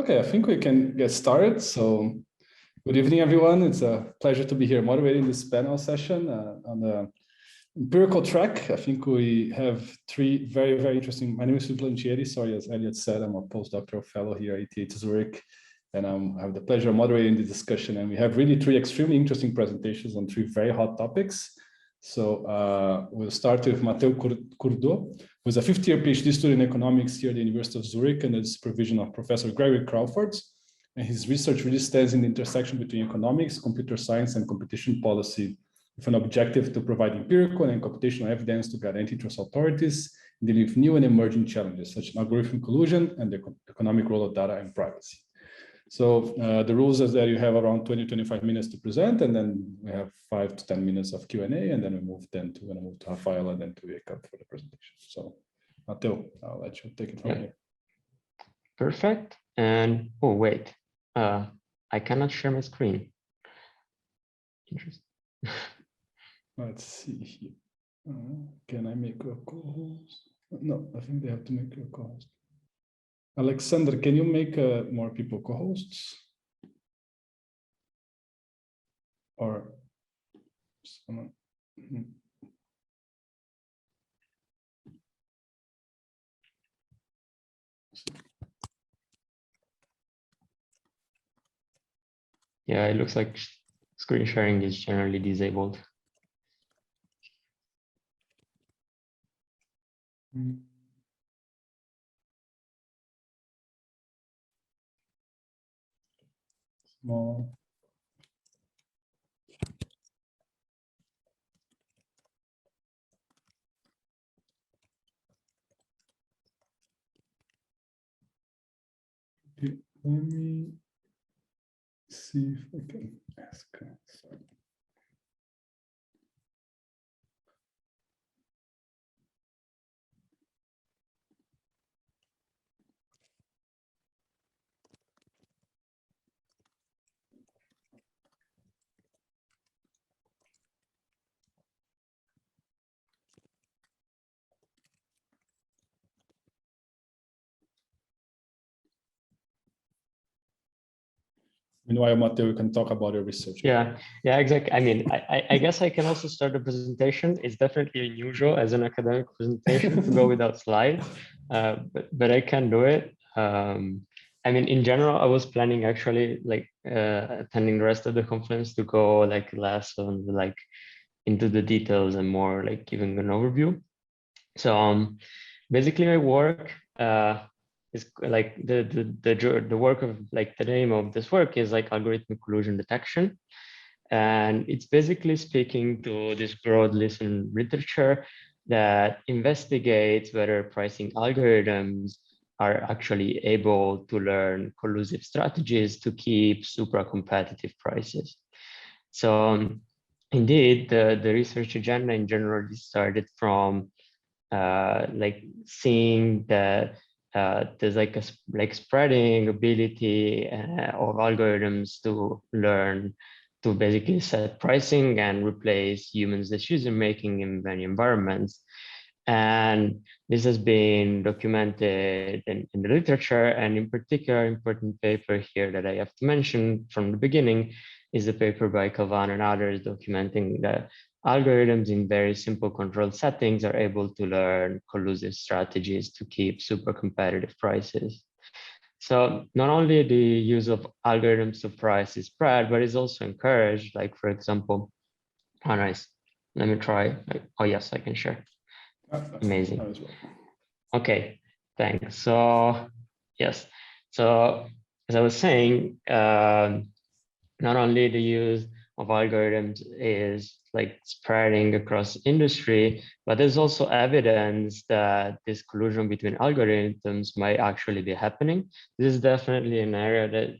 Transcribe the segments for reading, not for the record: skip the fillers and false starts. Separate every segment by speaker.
Speaker 1: Okay, I think we can get started. So good evening, everyone. It's a pleasure to be here moderating this panel session on the empirical track. I think we have three very interesting. My name is Lanchieri. Sorry, as Elliot said, I'm a postdoctoral fellow here at ETH Zurich, and I have the pleasure of moderating the discussion. And we have really three extremely interesting presentations on three very hot topics. So we'll start with Matteo Courthoud, who's a fifth-year PhD student in economics here at the University of Zurich and the supervision of Professor Gregory Crawford. And his research really stands in the intersection between economics, computer science, and competition policy, with an objective to provide empirical and computational evidence to guide antitrust authorities in dealing with new and emerging challenges, such as algorithmic collusion and the economic role of data and privacy. So the rules is that you have around 20-25 minutes to present, and then we have 5 to 10 minutes of Q&A, and then we move to Rafael and then to Jacob for the presentation. So Matteo, I'll let you take it from here.
Speaker 2: Perfect. And oh wait, I cannot share my screen. Interesting.
Speaker 1: Let's see here. Can I make a co-host? No, I think they have to make a co-host. Alexander, can you make more people co-hosts? Or someone?
Speaker 2: Yeah, it looks like screen sharing is generally disabled.
Speaker 1: Small. Okay, let me see if I can ask. Sorry. Meanwhile, Matteo, you can talk about your research.
Speaker 2: Yeah, exactly. I mean, I guess I can also start the presentation. It's definitely unusual as an academic presentation to go without slides, but I can do it. I mean, in general, I was planning actually like attending the rest of the conference to go like less on like into the details and more like giving an overview. So basically my work is like the work of like the name of this work is like algorithmic collusion detection. And it's basically speaking to this broad listen literature that investigates whether pricing algorithms are actually able to learn collusive strategies to keep super competitive prices. So indeed, the research agenda in general started from like seeing that there's like a spreading ability of algorithms to learn to basically set pricing and replace humans' decision making in many environments. And this has been documented in the literature, and in particular, important paper here that I have to mention from the beginning is the paper by Calvan and others documenting that algorithms in very simple control settings are able to learn collusive strategies to keep super competitive prices. So not only the use of algorithms to price is spread, but it's also encouraged. Like, for example, oh, nice. Let me try. Oh, yes, I can share. Amazing. Okay, thanks. So, yes. So, as I was saying, not only the use of algorithms is like spreading across industry, but there's also evidence that this collusion between algorithms might actually be happening. This is definitely an area that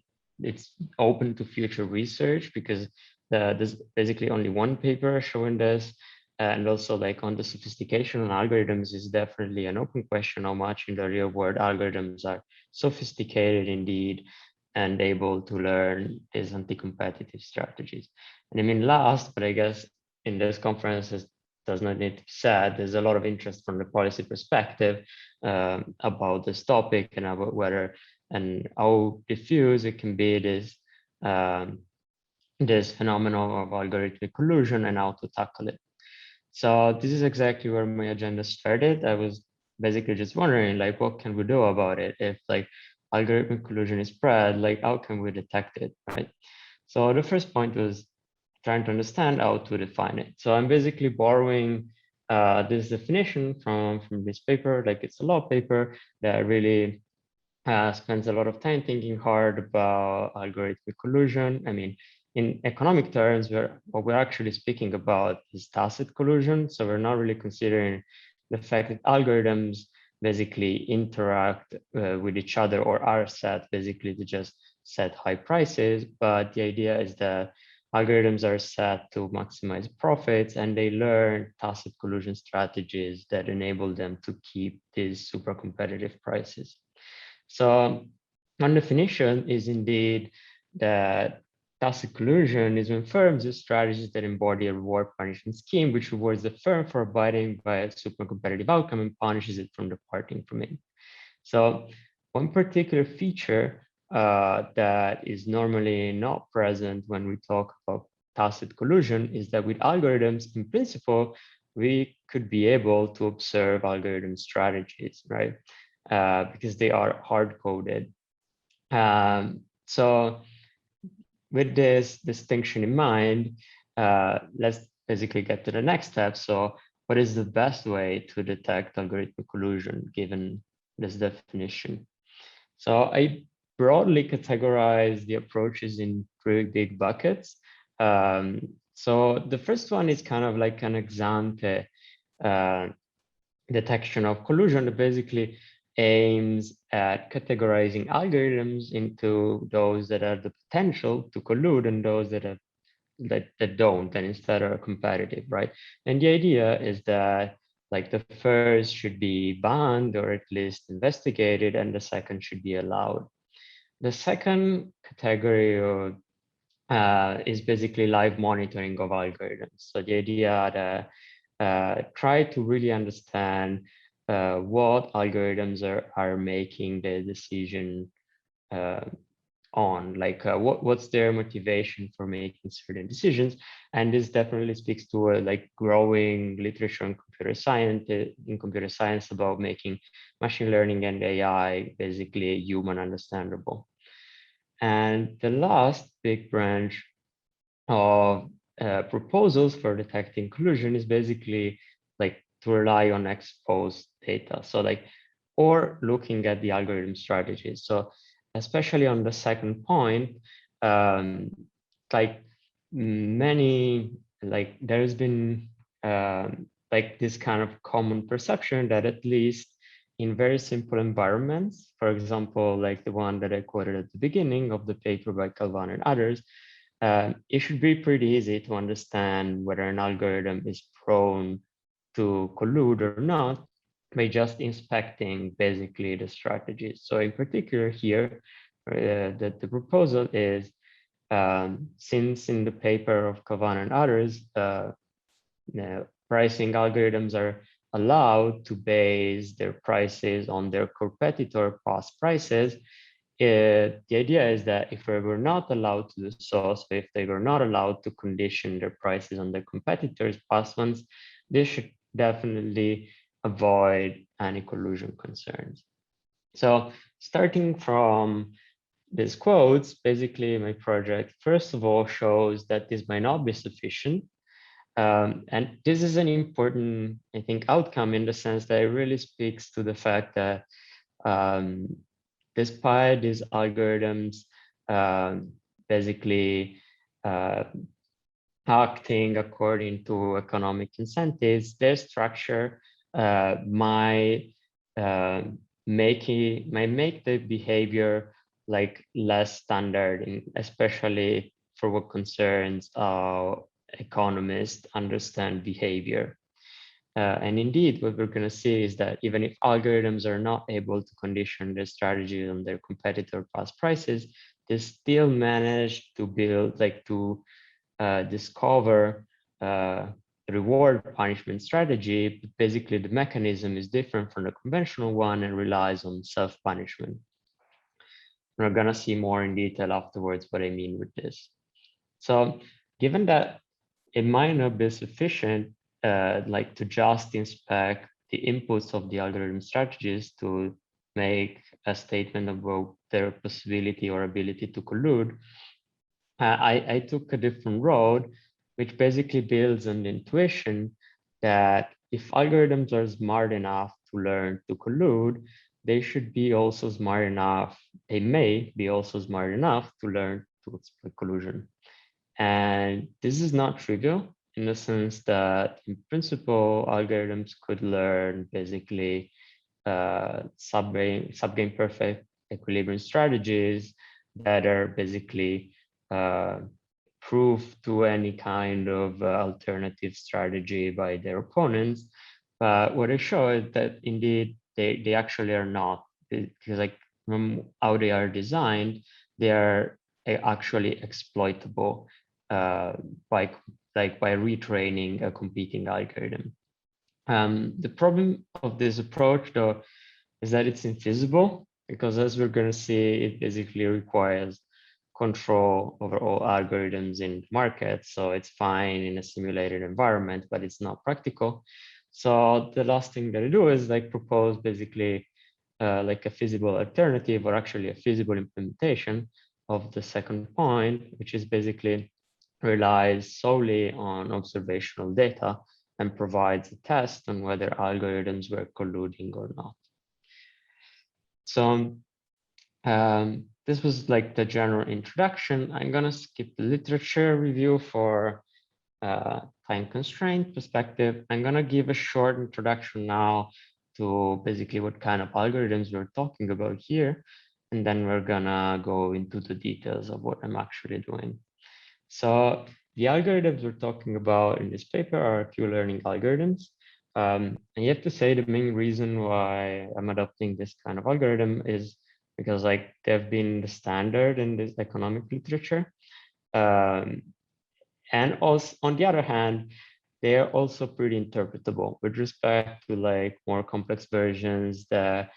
Speaker 2: it's open to future research because there's basically only one paper showing this. And also like on the sophistication of algorithms is definitely an open question how much in the real world algorithms are sophisticated indeed and able to learn these anti-competitive strategies. And I mean, last, but I guess in this conference, it does not need to be said, there's a lot of interest from the policy perspective about this topic and about whether and how diffuse it can be, this phenomenon of algorithmic collusion and how to tackle it. So this is exactly where my agenda started. I was basically just wondering, like, what can we do about it? If like algorithmic collusion is spread, like how can we detect it, right? So the first point was trying to understand how to define it. So I'm basically borrowing this definition from this paper, like it's a law paper that really spends a lot of time thinking hard about algorithmic collusion. I mean, in economic terms, what we're actually speaking about is tacit collusion. So we're not really considering the fact that algorithms basically interact with each other or are set basically to just set high prices. But the idea is that algorithms are set to maximize profits, and they learn tacit collusion strategies that enable them to keep these super competitive prices. So one definition is indeed that tacit collusion is when firms use strategies that embody a reward punishment scheme, which rewards the firm for abiding by a super competitive outcome and punishes it from departing from it. So one particular feature that is normally not present when we talk about tacit collusion is that with algorithms, in principle, we could be able to observe algorithm strategies, right? Because they are hard-coded. So with this distinction in mind, let's basically get to the next step. So what is the best way to detect algorithmic collusion given this definition? So I broadly categorize the approaches in 3 big buckets. So the first one is kind of like an ex ante detection of collusion that basically aims at categorizing algorithms into those that have the potential to collude and those that have that don't and instead are competitive, right? And the idea is that like the first should be banned or at least investigated, and the second should be allowed. The second category is basically live monitoring of algorithms. So the idea that try to really understand what algorithms are making the decision on, like what's their motivation for making certain decisions. And this definitely speaks to a like growing literature in computer science about making machine learning and AI basically human understandable. And the last big branch of proposals for detecting collusion is basically like to rely on ex post data. So like, or looking at the algorithm strategies. So especially on the second point, like many, like there's been like this kind of common perception that at least in very simple environments, for example, like the one that I quoted at the beginning of the paper by Calvan and others, it should be pretty easy to understand whether an algorithm is prone to collude or not by just inspecting basically the strategies. So in particular here, the proposal is, since in the paper of Calvan and others, pricing algorithms are allowed to base their prices on their competitor past prices, the idea is that if they were not allowed to do so, so if they were not allowed to condition their prices on their competitors' past ones, they should definitely avoid any collusion concerns. So starting from these quotes, basically my project, first of all, shows that this might not be sufficient. And this is an important, I think, outcome in the sense that it really speaks to the fact that despite these algorithms basically acting according to economic incentives, their structure might make the behavior like less standard, especially for what concerns economists understand behavior. And indeed, what we're going to see is that even if algorithms are not able to condition their strategy on their competitor past prices, they still manage to build, like to discover reward punishment strategy. But basically, the mechanism is different from the conventional one and relies on self-punishment. We're gonna see more in detail afterwards what I mean with this. So given that it might not be sufficient like to just inspect the inputs of the algorithm strategies to make a statement about their possibility or ability to collude, I took a different road, which basically builds on the intuition that if algorithms are smart enough to learn to collude, they should be also smart enough, they may be also smart enough to learn to exploit collusion. And this is not trivial in the sense that in principle, algorithms could learn basically subgame perfect equilibrium strategies that are basically proof to any kind of alternative strategy by their opponents. But what I show is that indeed they actually are not, because like from how they are designed, they are actually exploitable by retraining a competing algorithm. The problem of this approach, though, is that it's infeasible, because as we're going to see, it basically requires control over all algorithms in the market. So it's fine in a simulated environment, but it's not practical. So the last thing that I do is like propose basically like a feasible alternative, or actually a feasible implementation of the second point, which is basically relies solely on observational data and provides a test on whether algorithms were colluding or not. So this was like the general introduction. I'm gonna skip the literature review for time constraint perspective. I'm gonna give a short introduction now to basically what kind of algorithms we're talking about here. And then we're gonna go into the details of what I'm actually doing. So the algorithms we're talking about in this paper are pure learning algorithms. And you have to say the main reason why I'm adopting this kind of algorithm is because like they've been the standard in this economic literature. And also on the other hand, they are also pretty interpretable with respect to like more complex versions that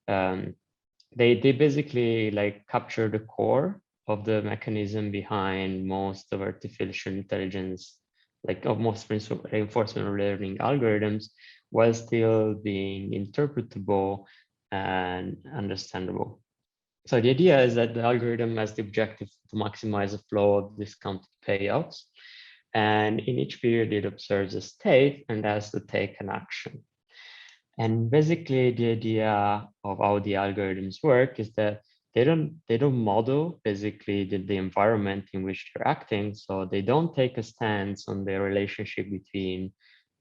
Speaker 2: they basically like capture the core of the mechanism behind most of artificial intelligence, like of most reinforcement learning algorithms, while still being interpretable and understandable. So the idea is that the algorithm has the objective to maximize the flow of discounted payouts. And in each period, it observes a state and has to take an action. And basically, the idea of how the algorithms work is that they don't model basically the environment in which they're acting. So they don't take a stance on the relationship between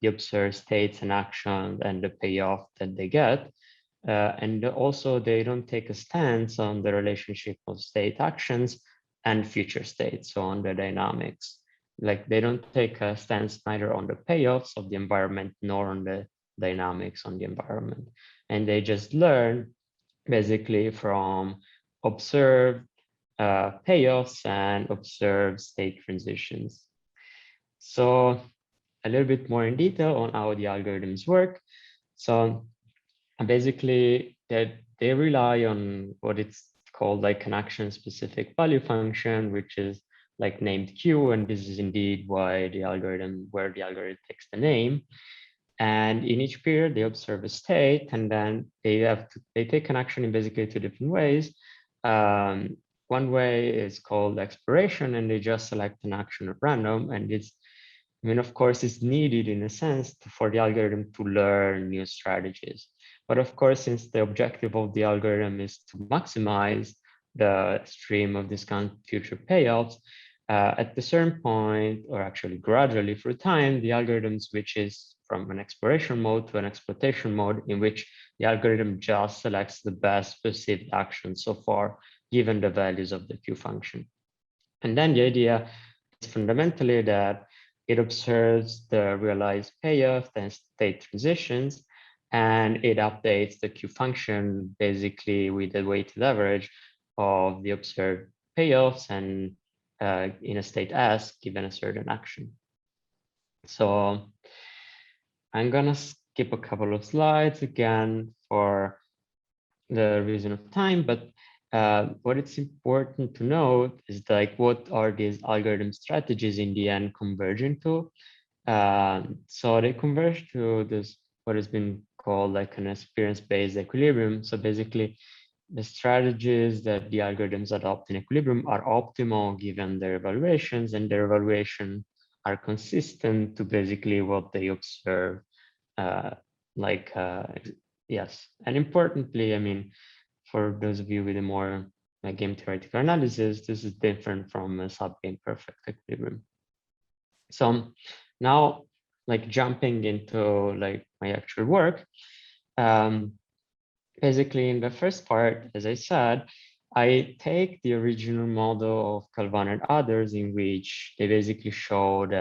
Speaker 2: the observed states and actions and the payoff that they get. And also they don't take a stance on the relationship of state actions and future states, so on the dynamics. Like they don't take a stance neither on the payoffs of the environment nor on the dynamics on the environment. And they just learn basically from observed payoffs and observed state transitions. So a little bit more in detail on how the algorithms work. So basically they rely on what it's called like an action specific value function, which is like named Q, and this is indeed why the algorithm, where the algorithm takes the name. And in each period, they observe a state, and then they take an action in basically two different ways. One way is called exploration, and they just select an action at random. And it's, I mean, of course, it's needed in a sense for the algorithm to learn new strategies. But of course, since the objective of the algorithm is to maximize the stream of discount future payoffs, at a certain point, or actually gradually through time, the algorithm switches from an exploration mode to an exploitation mode, in which the algorithm just selects the best perceived action so far, given the values of the Q function. And then the idea is fundamentally that it observes the realized payoff and state transitions, and it updates the Q function basically with the weighted average of the observed payoffs and in a state S given a certain action. So I'm gonna skip a couple of slides again for the reason of time, but what it's important to note is like what are these algorithm strategies in the end converging to? So they converge to this what has been called like an experience-based equilibrium. So basically, the strategies that the algorithms adopt in equilibrium are optimal given their evaluations, and their evaluation are consistent to basically what they observe. Yes, and importantly, I mean, for those of you with a more game theoretical analysis, this is different from a sub-game perfect equilibrium. So now, like jumping into like my actual work, basically in the first part, as I said, I take the original model of Calvan and others in which they basically showed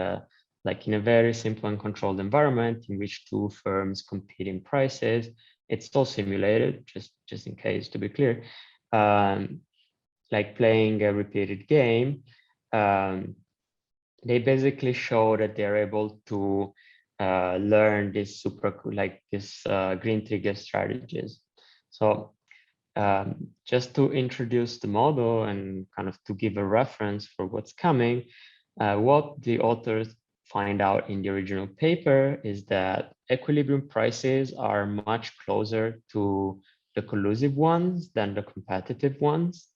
Speaker 2: like in a very simple and controlled environment in which two firms compete in prices. It's all simulated, just in case to be clear, like playing a repeated game. They basically show that they're able to learn this green trigger strategies. So just to introduce the model and kind of to give a reference for what's coming, what the authors find out in the original paper is that equilibrium prices are much closer to the collusive ones than the competitive ones.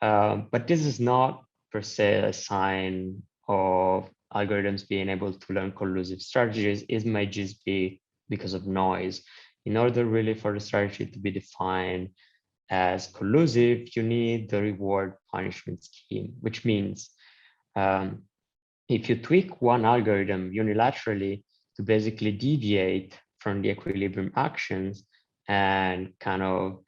Speaker 2: But this is not per se a sign of algorithms being able to learn collusive strategies. It might just be because of noise. In order really for the strategy to be defined as collusive, you need the reward punishment scheme, which means if you tweak one algorithm unilaterally to basically deviate from the equilibrium actions and kind of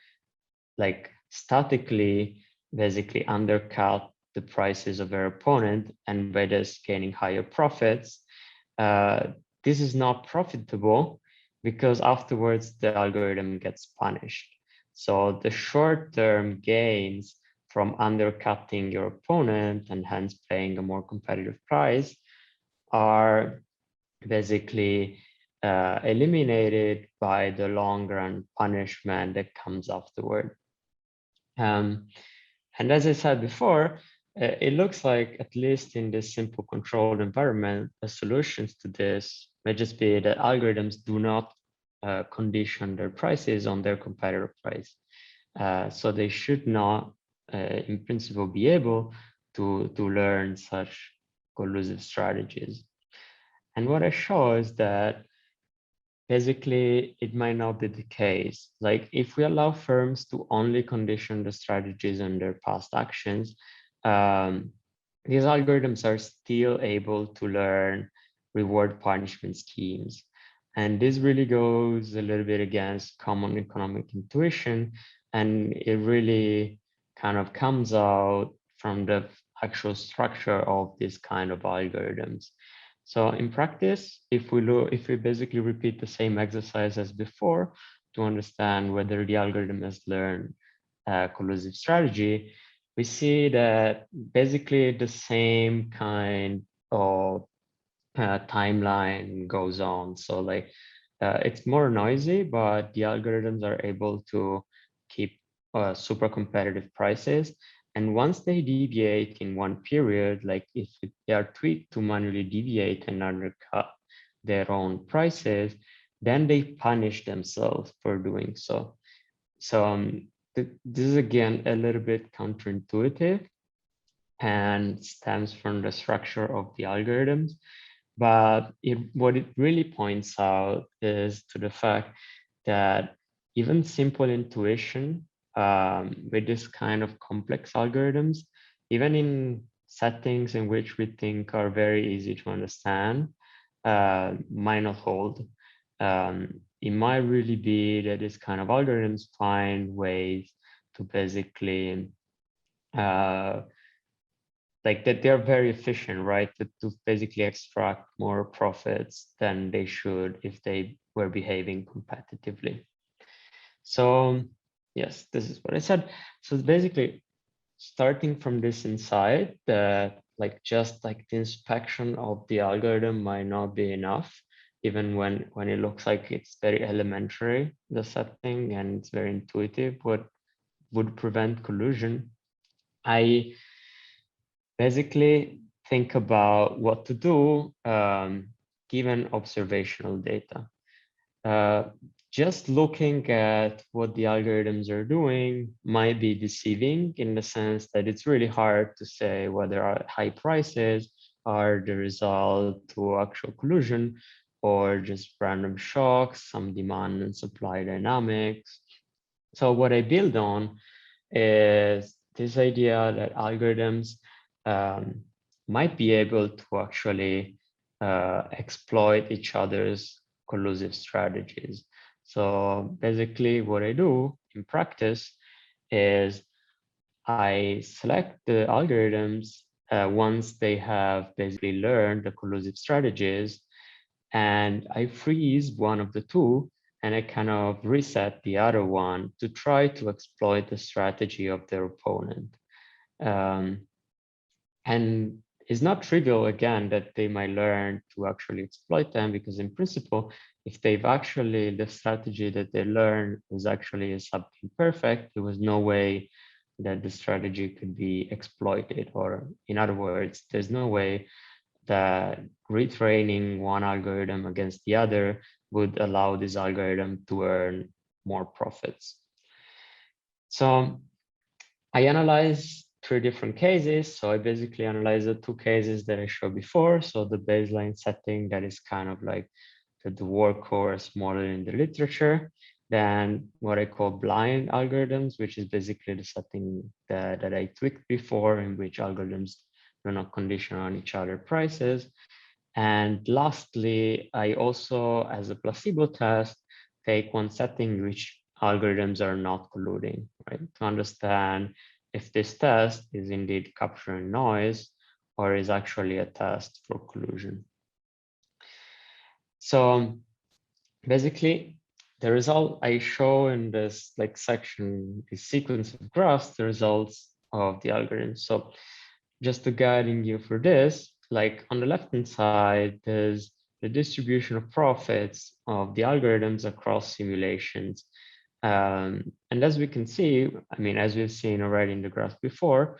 Speaker 2: like statically basically undercut the prices of their opponent and by this gaining higher profits, this is not profitable because afterwards the algorithm gets punished. So the short-term gains from undercutting your opponent and hence paying a more competitive price are basically eliminated by the long-run punishment that comes afterward. And as I said before, it looks like, at least in this simple controlled environment, the solutions to this may just be that algorithms do not condition their prices on their competitor price. So they should not, in principle, be able to learn such collusive strategies. And what I show is that basically it might not be the case. Like if we allow firms to only condition the strategies on their past actions, these algorithms are still able to learn reward punishment schemes. And this really goes a little bit against common economic intuition. And it really kind of comes out from the actual structure of this kind of algorithms. So in practice, if we basically repeat the same exercise as before to understand whether the algorithm has learned collusive strategy, we see that basically the same kind of timeline goes on. So like it's more noisy, but the algorithms are able to keep super competitive prices. And once they deviate in one period, like if they are tweaked to manually deviate and undercut their own prices, then they punish themselves for doing so. So this is again a little bit counterintuitive and stems from the structure of the algorithms. But what it really points out is to the fact that even simple intuition with this kind of complex algorithms, even in settings in which we think are very easy to understand, might not hold. It might really be that this kind of algorithms find ways to basically like that they're very efficient, right? To basically extract more profits than they should if they were behaving competitively. So yes, this is what I said. So basically starting from this insight that like just like the inspection of the algorithm might not be enough, even when it looks like it's very elementary, the setting, and it's very intuitive. What would prevent collusion, I basically think about what to do given observational data. Just looking at what the algorithms are doing might be deceiving in the sense that it's really hard to say whether high prices are the result to actual collusion or just random shocks, some demand and supply dynamics. So what I build on is this idea that algorithms might be able to actually exploit each other's collusive strategies. So basically what I do in practice is I select the algorithms once they have basically learned the collusive strategies, and I freeze one of the two and I kind of reset the other one to try to exploit the strategy of their opponent. And it's not trivial, again, that they might learn to actually exploit them, because in principle, if they've actually, the strategy that they learned was actually sub-imperfect, there was no way that the strategy could be exploited. Or in other words, there's no way that retraining one algorithm against the other would allow this algorithm to earn more profits. So I analyze 3 different cases. So I basically analyze the 2 cases that I showed before. So the baseline setting, that is kind of like the workhorse model in the literature. Then what I call blind algorithms, which is basically the setting that I tweaked before, in which algorithms do not condition on each other prices. And lastly, I also, as a placebo test, take one setting in which algorithms are not colluding, right? To understand if this test is indeed capturing noise or is actually a test for collusion. So basically, the result I show in this section, this sequence of graphs, the results of the algorithm. So just to guiding you for this, on the left-hand side, there's the distribution of profits of the algorithms across simulations. And as we can see, as we've seen already in the graph before,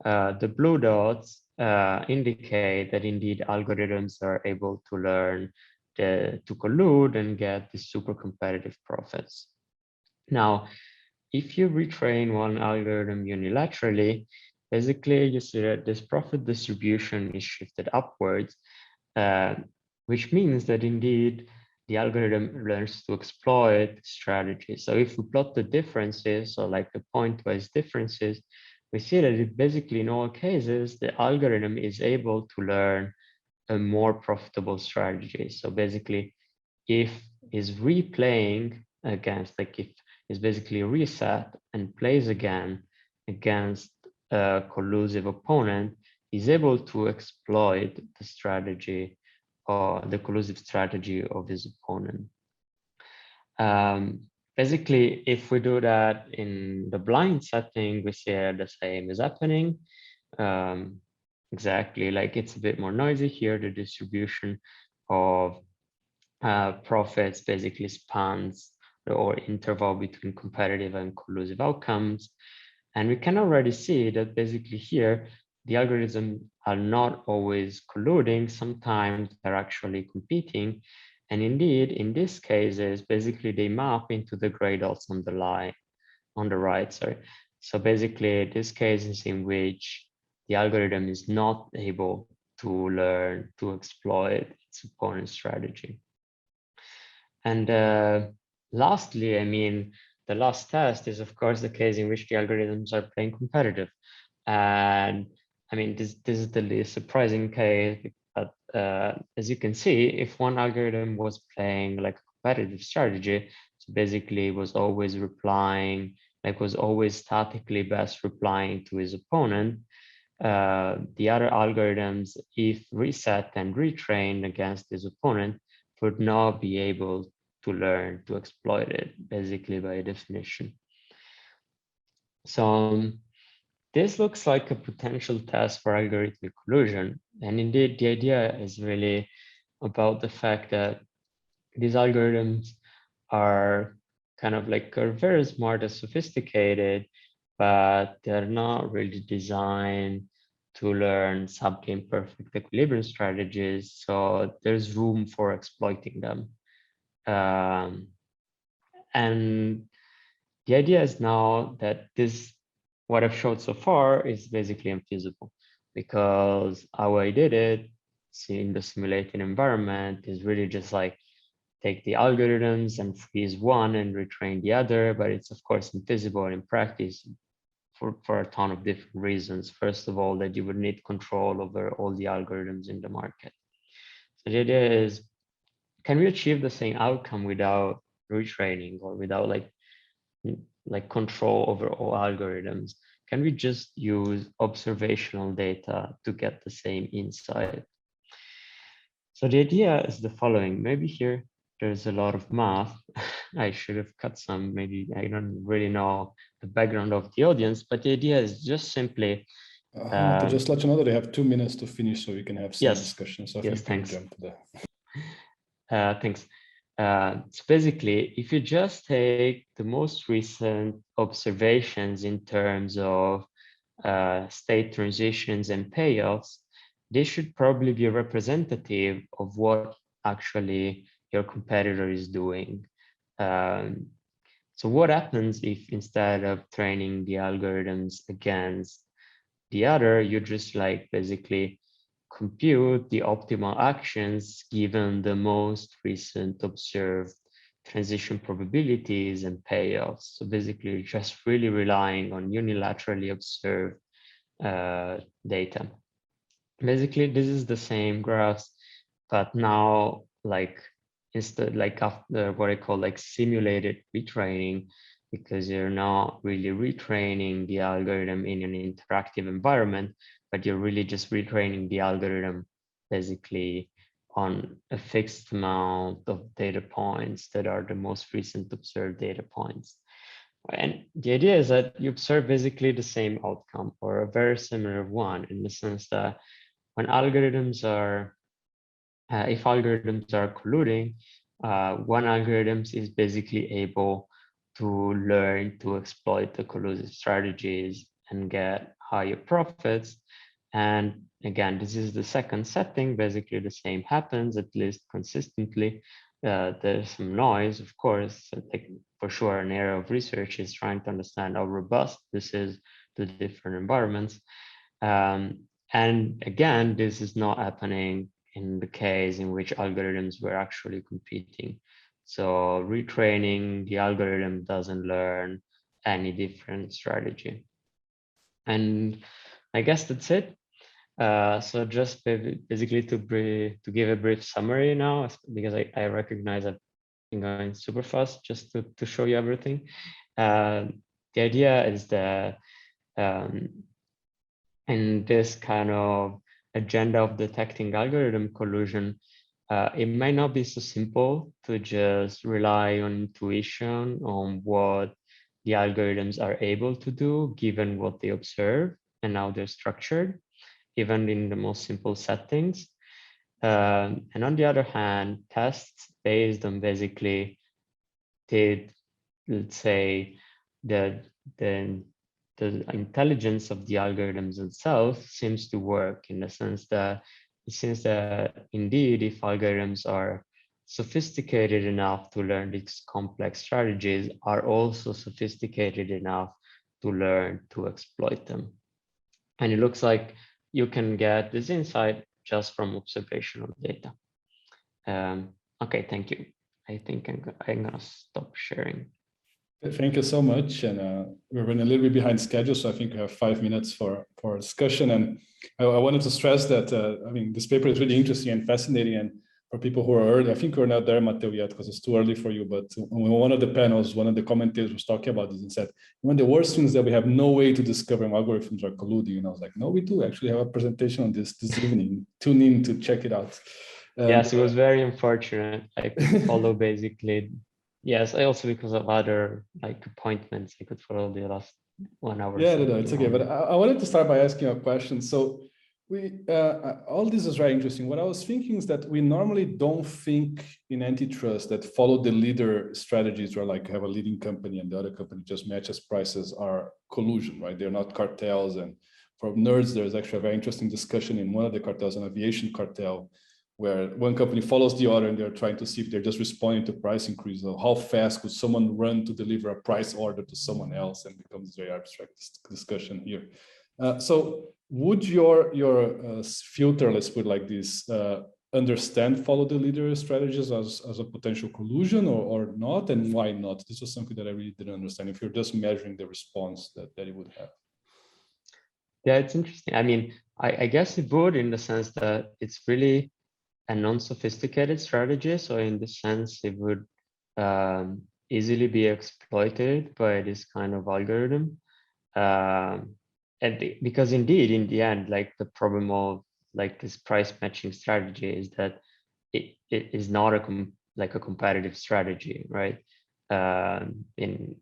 Speaker 2: the blue dots indicate that indeed algorithms are able to learn to collude and get the super competitive profits. Now, if you retrain one algorithm unilaterally, basically you see that this profit distribution is shifted upwards, which means that indeed the algorithm learns to exploit strategy. So if we plot the differences, so the pointwise differences, we see that basically in all cases, the algorithm is able to learn a more profitable strategy. So basically, if is replaying against, if is basically reset and plays again against a collusive opponent, is able to exploit the strategy or the collusive strategy of his opponent. Basically, if we do that in the blind setting, we see the same is happening. Exactly, it's a bit more noisy here. The distribution of profits basically spans or interval between competitive and collusive outcomes. And we can already see that basically here, the algorithms are not always colluding. Sometimes they're actually competing. And indeed, in these cases, basically they map into the gray dots on the right, sorry. So basically this case is in which the algorithm is not able to learn to exploit its opponent's strategy. And lastly, the last test is of course the case in which the algorithms are playing competitive. And this is the least surprising case, but as you can see, if one algorithm was playing a competitive strategy, so basically was always replying, was always statically best replying to his opponent, the other algorithms, if reset and retrained against his opponent, would not be able to learn to exploit it, basically by definition. So this looks like a potential test for algorithmic collusion. And indeed, the idea is really about the fact that these algorithms are kind of are very smart and sophisticated, but they're not really designed to learn subgame perfect equilibrium strategies. So there's room for exploiting them. And the idea is now that what I've showed so far is basically infeasible, because how I did it, in the simulated environment, is really just like take the algorithms and freeze one and retrain the other, but it's of course infeasible in practice for a ton of different reasons. First of all, that you would need control over all the algorithms in the market. So the idea is, can we achieve the same outcome without retraining or without like control over all algorithms? Can we just use observational data to get the same insight? So the idea is the following. Maybe here there's a lot of math. I should have cut some, maybe I don't really know the background of the audience, but the idea is just simply
Speaker 1: to just let you know that I have 2 minutes to finish, so we can have some discussion. So I think we can jump to that.
Speaker 2: Thanks. So basically, if you just take the most recent observations in terms of state transitions and payoffs, they should probably be representative of what actually your competitor is doing. So what happens if instead of training the algorithms against the other, you just like basically compute the optimal actions given the most recent observed transition probabilities and payoffs. So basically just really relying on unilaterally observed data. Basically, this is the same graphs, but now instead after what I call simulated retraining, because you're not really retraining the algorithm in an interactive environment, but you're really just retraining the algorithm basically on a fixed amount of data points that are the most recent observed data points. And the idea is that you observe basically the same outcome or a very similar one, in the sense that when algorithms are, if algorithms are colluding, one algorithm is basically able to learn to exploit the collusive strategies and get higher profits. And again, this is the second setting. Basically, the same happens, at least consistently. There's some noise, of course. For sure, an area of research is trying to understand how robust this is to different environments. And again, this is not happening in the case in which algorithms were actually competing. So retraining the algorithm doesn't learn any different strategy. And I guess that's it. So just basically to give a brief summary now, because I recognize I've been going super fast just to show you everything. The idea is that in this kind of agenda of detecting algorithm collusion, it might not be so simple to just rely on intuition on what the algorithms are able to do given what they observe and how they're structured, even in the most simple settings. And on the other hand, tests based on basically let's say the intelligence of the algorithms themselves seems to work, in the sense that it seems that indeed, if algorithms are sophisticated enough to learn these complex strategies, are also sophisticated enough to learn to exploit them. And it looks like you can get this insight just from observational data. Okay, thank you. I think I'm gonna stop sharing.
Speaker 1: Thank you so much. And we're running a little bit behind schedule, so I think we have 5 minutes for discussion. And I wanted to stress that, I mean, this paper is really interesting and fascinating. And for people who are early, I think we're not there, Matteo, yet, because it's too early for you. But on one of the panels, one of the commentators was talking about this and said, one of the worst things that we have no way to discover algorithms are colluding. And I was like, no, we do actually have a presentation on this evening. Tune in to check it out.
Speaker 2: Yes, it was very unfortunate. I could follow basically. Yes, I also, because of other appointments, I could follow the last 1 hour.
Speaker 1: Yeah, no, it's okay. But I wanted to start by asking you a question. So All this is very interesting. What I was thinking is that we normally don't think in antitrust that follow the leader strategies, where like have a leading company and the other company just matches prices, are collusion, right? They're not cartels. And for nerds, there's actually a very interesting discussion in one of the cartels, an aviation cartel, where one company follows the other and they're trying to see if they're just responding to price increase, or how fast could someone run to deliver a price order to someone else, and becomes very abstract discussion here. So would your filter, let's put it like this, understand follow the leader strategies as a potential collusion or not, and why not? This was something that I really didn't understand, if you're just measuring the response that it would have.
Speaker 2: Yeah, it's interesting. I mean, I guess it would, in the sense that it's really a non-sophisticated strategy. So in this sense, it would easily be exploited by this kind of algorithm. Because indeed, in the end, like the problem of like this price matching strategy is that it is not a competitive strategy, right? In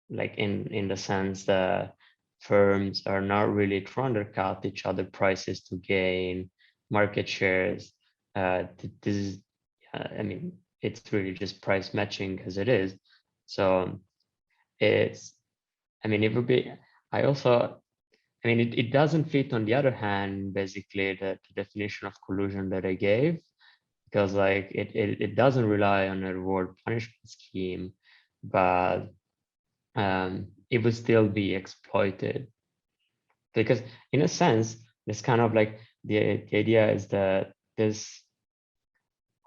Speaker 2: the sense that firms are not really trying to undercut each other prices to gain market shares. This is, I mean, it's really just price matching as it is. So it's, I mean, it would be, I mean, it doesn't fit, on the other hand, basically the definition of collusion that I gave, because like it doesn't rely on a reward punishment scheme, but it would still be exploited. Because in a sense, it's kind of like the idea is that this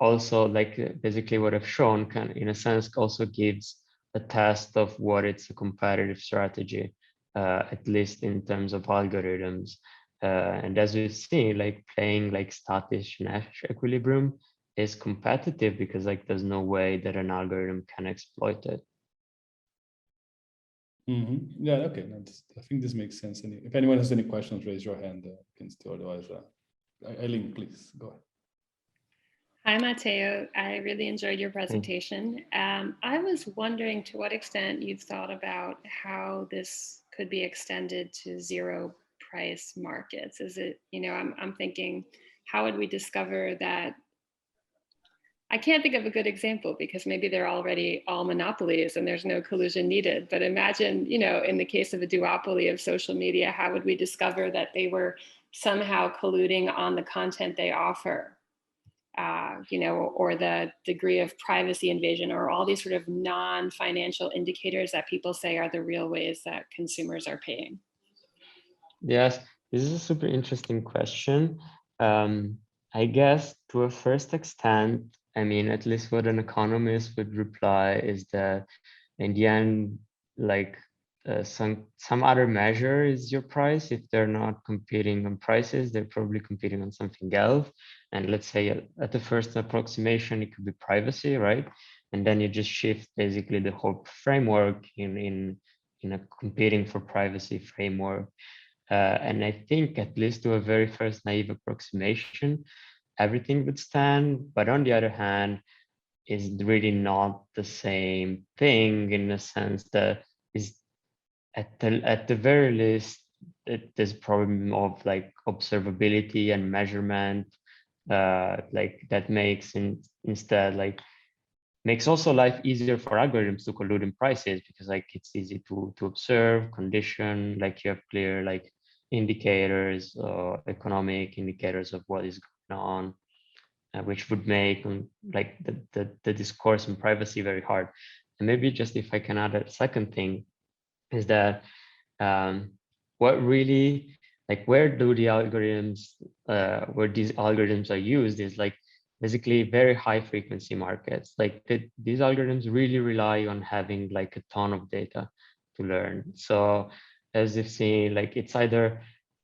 Speaker 2: also, like basically what I've shown, can in a sense also gives a test of what it's a competitive strategy, at least in terms of algorithms. And as we've seen, like playing like static Nash equilibrium is competitive, because like there's no way that an algorithm can exploit it.
Speaker 1: Mm-hmm. Yeah, okay. No, I think this makes sense. And if anyone has any questions, raise your hand. Can still, otherwise, Eileen, please go ahead.
Speaker 3: Hi, Matteo. I really enjoyed your presentation. I was wondering to what extent you've thought about how this could be extended to zero price markets. Is it, I'm thinking, how would we discover that? I can't think of a good example, because maybe they're already all monopolies and there's no collusion needed. But imagine, in the case of a duopoly of social media, how would we discover that they were somehow colluding on the content they offer? Or the degree of privacy invasion, or all these sort of non-financial indicators that people say are the real ways that consumers are paying?
Speaker 2: Yes, this is a super interesting question. I guess to a first extent, I mean, at least what an economist would reply is that in the end, like some other measure is your price. If they're not competing on prices, they're probably competing on something else. And let's say at the first approximation, it could be privacy, right? And then you just shift basically the whole framework in a competing for privacy framework. And I think, at least to a very first naive approximation, everything would stand. But on the other hand, is really not the same thing, in the sense that is at the very least, there's problem of like observability and measurement, like that makes instead like makes also life easier for algorithms to collude in prices, because like it's easy to observe, condition, like you have clear like indicators or economic indicators of what is going on, which would make like the discourse on privacy very hard. And maybe just if I can add a second thing, is that what really, like where do the algorithms, where these algorithms are used is like basically very high frequency markets. Like these algorithms really rely on having like a ton of data to learn. So as you've seen, like it's either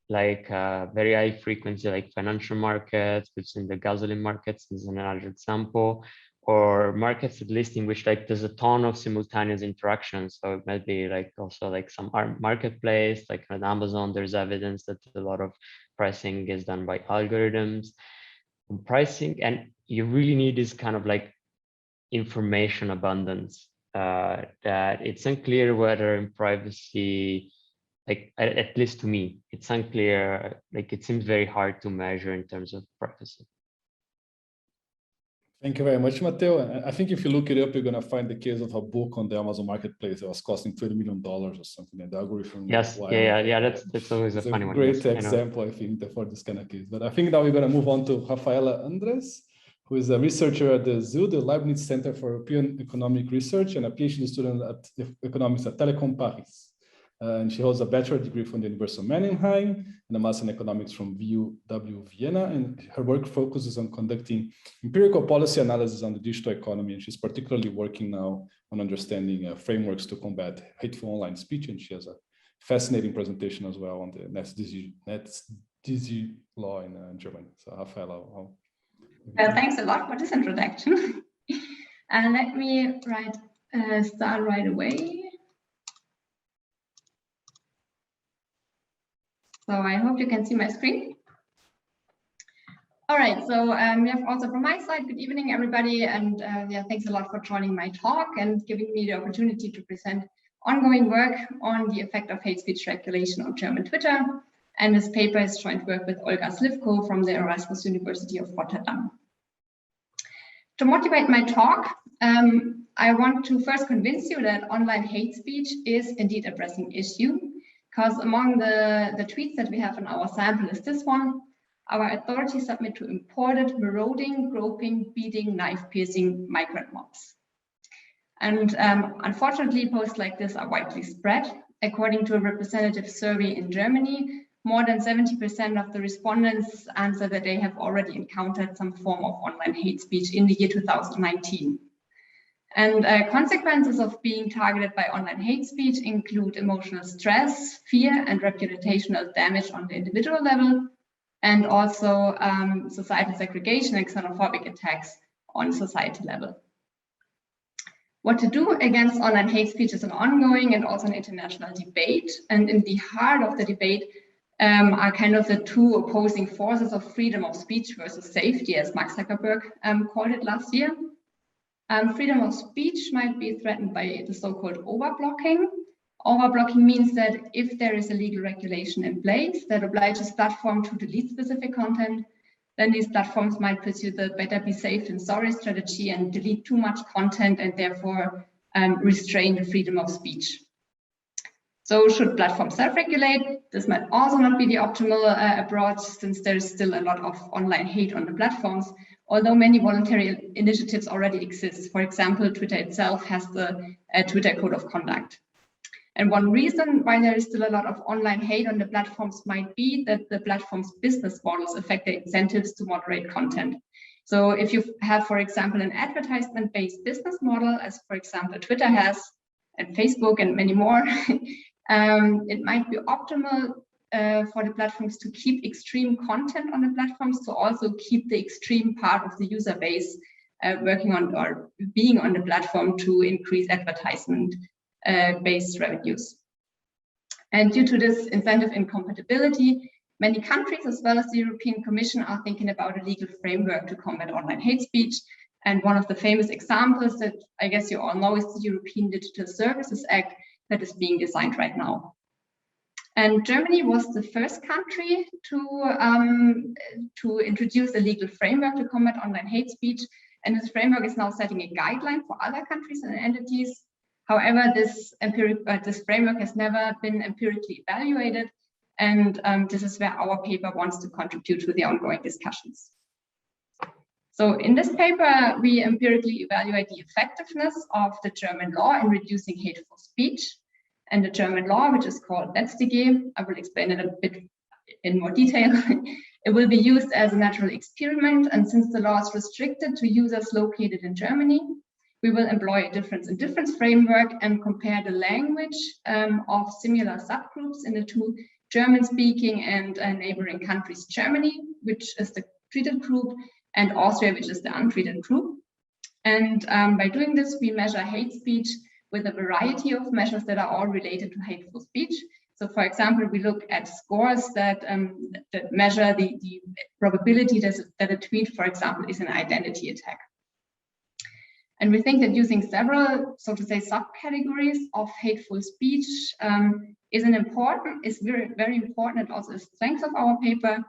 Speaker 2: like very high frequency, like financial markets, which in the gasoline markets is another example, or markets at least in which like there's a ton of simultaneous interactions. So it might be like also like some marketplace, like on Amazon, there's evidence that a lot of pricing is done by algorithms. Pricing, and you really need this kind of like information abundance, that it's unclear whether in privacy like at least to me, it's unclear. Like it seems very hard to measure in terms of privacy.
Speaker 1: Thank you very much, Matteo. I think if you look it up, you're going to find the case of a book on the Amazon Marketplace that was costing $20 million or something. And the algorithm.
Speaker 2: Yes, yeah. That's always a funny one.
Speaker 1: Great example, I think, for this kind of case. But I think now we're going to move on to Rafaela Andres, who is a researcher at the ZU, the Leibniz Center for European Economic Research, and a PhD student at economics at Telecom Paris. And she holds a bachelor degree from the University of Mannheim and a master in economics from VUW Vienna. And her work focuses on conducting empirical policy analysis on the digital economy. And she's particularly working now on understanding frameworks to combat hateful online speech. And she has a fascinating presentation as well on the NetzDG law in Germany. So Rafaela,
Speaker 4: thanks a lot for this introduction. And let me start right away. So I hope you can see my screen. All right, so we have also from my side, good evening, everybody. And yeah, thanks a lot for joining my talk and giving me the opportunity to present ongoing work on the effect of hate speech regulation on German Twitter. And this paper is joint work with Olga Slivko from the Erasmus University of Rotterdam. To motivate my talk, I want to first convince you that online hate speech is indeed a pressing issue. Because among the tweets that we have in our sample is this one: our authorities submit to imported, marauding, groping, beating, knife-piercing migrant mobs. And unfortunately, posts like this are widely spread. According to a representative survey in Germany, more than 70% of the respondents answer that they have already encountered some form of online hate speech in the year 2019. And consequences of being targeted by online hate speech include emotional stress, fear, and reputational damage on the individual level, and also societal segregation and xenophobic attacks on society level. What to do against online hate speech is an ongoing and also an international debate. And in the heart of the debate are kind of the two opposing forces of freedom of speech versus safety, as Mark Zuckerberg called it last year. Freedom of speech might be threatened by the so-called overblocking. Overblocking means that if there is a legal regulation in place that obliges platform to delete specific content, then these platforms might pursue the better be safe than sorry strategy and delete too much content and therefore restrain the freedom of speech. So should platforms self-regulate? This might also not be the optimal approach, since there is still a lot of online hate on the platforms, although many voluntary initiatives already exist. For example, Twitter itself has the Twitter Code of Conduct. And one reason why there is still a lot of online hate on the platforms might be that the platform's business models affect the incentives to moderate content. So if you have, for example, an advertisement-based business model, as for example Twitter has, and Facebook and many more, it might be optimal for the platforms to keep extreme content on the platforms, to also keep the extreme part of the user base working on or being on the platform to increase advertisement based revenues. And due to this incentive incompatibility, many countries as well as the European Commission are thinking about a legal framework to combat online hate speech. And one of the famous examples that I guess you all know is the European Digital Services Act that is being designed right now. And Germany was the first country to introduce a legal framework to combat online hate speech. And this framework is now setting a guideline for other countries and entities. However, this framework has never been empirically evaluated. And this is where our paper wants to contribute to the ongoing discussions. So in this paper, we empirically evaluate the effectiveness of the German law in reducing hateful speech. And the German law, which is called NetzDG, I will explain it a bit in more detail. It will be used as a natural experiment. And since the law is restricted to users located in Germany, we will employ a difference in difference framework and compare the language of similar subgroups in the two German-speaking and neighboring countries, Germany, which is the treated group, and Austria, which is the untreated group. And by doing this, we measure hate speech with a variety of measures that are all related to hateful speech. So for example, we look at scores that measure the probability that a tweet, for example, is an identity attack. And we think that using several, so to say, subcategories of hateful speech is very, very important, and also a strength of our paper,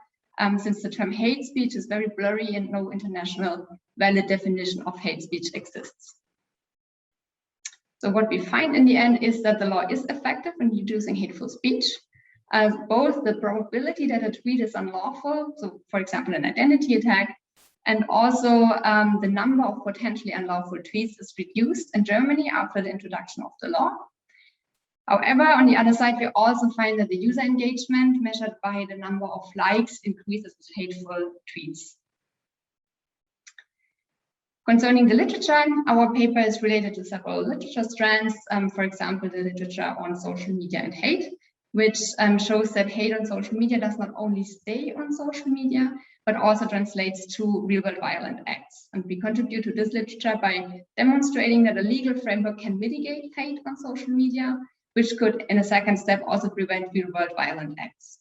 Speaker 4: since the term hate speech is very blurry and no international valid definition of hate speech exists. So what we find in the end is that the law is effective in reducing hateful speech. Both the probability that a tweet is unlawful, so for example, an identity attack, and also the number of potentially unlawful tweets is reduced in Germany after the introduction of the law. However, on the other side, we also find that the user engagement measured by the number of likes increases with hateful tweets. Concerning the literature, our paper is related to several literature strands, for example, the literature on social media and hate, which shows that hate on social media does not only stay on social media, but also translates to real-world violent acts. And we contribute to this literature by demonstrating that a legal framework can mitigate hate on social media, which could, in a second step, also prevent real-world violent acts.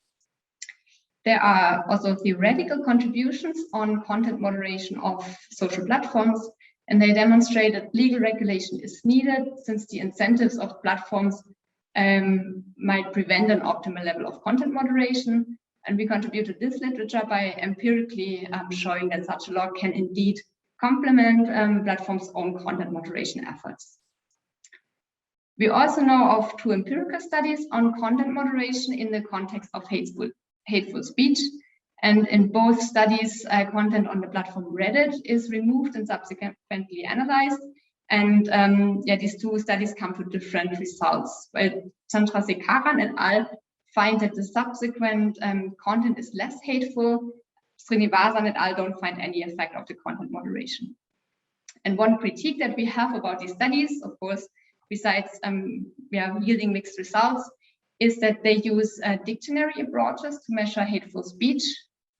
Speaker 4: There are also theoretical contributions on content moderation of social platforms, and they demonstrate that legal regulation is needed since the incentives of platforms might prevent an optimal level of content moderation. And we contribute to this literature by empirically showing that such a law can indeed complement platforms' own content moderation efforts. We also know of 2 empirical studies on content moderation in the context of hateful speech. And in both studies, content on the platform Reddit is removed and subsequently analyzed. And these 2 studies come to different results. While Chandrasekaran et al. Find that the subsequent content is less hateful, Srinivasan et al. Don't find any effect of the content moderation. And one critique that we have about these studies, of course, besides yielding mixed results, is that they use dictionary approaches to measure hateful speech,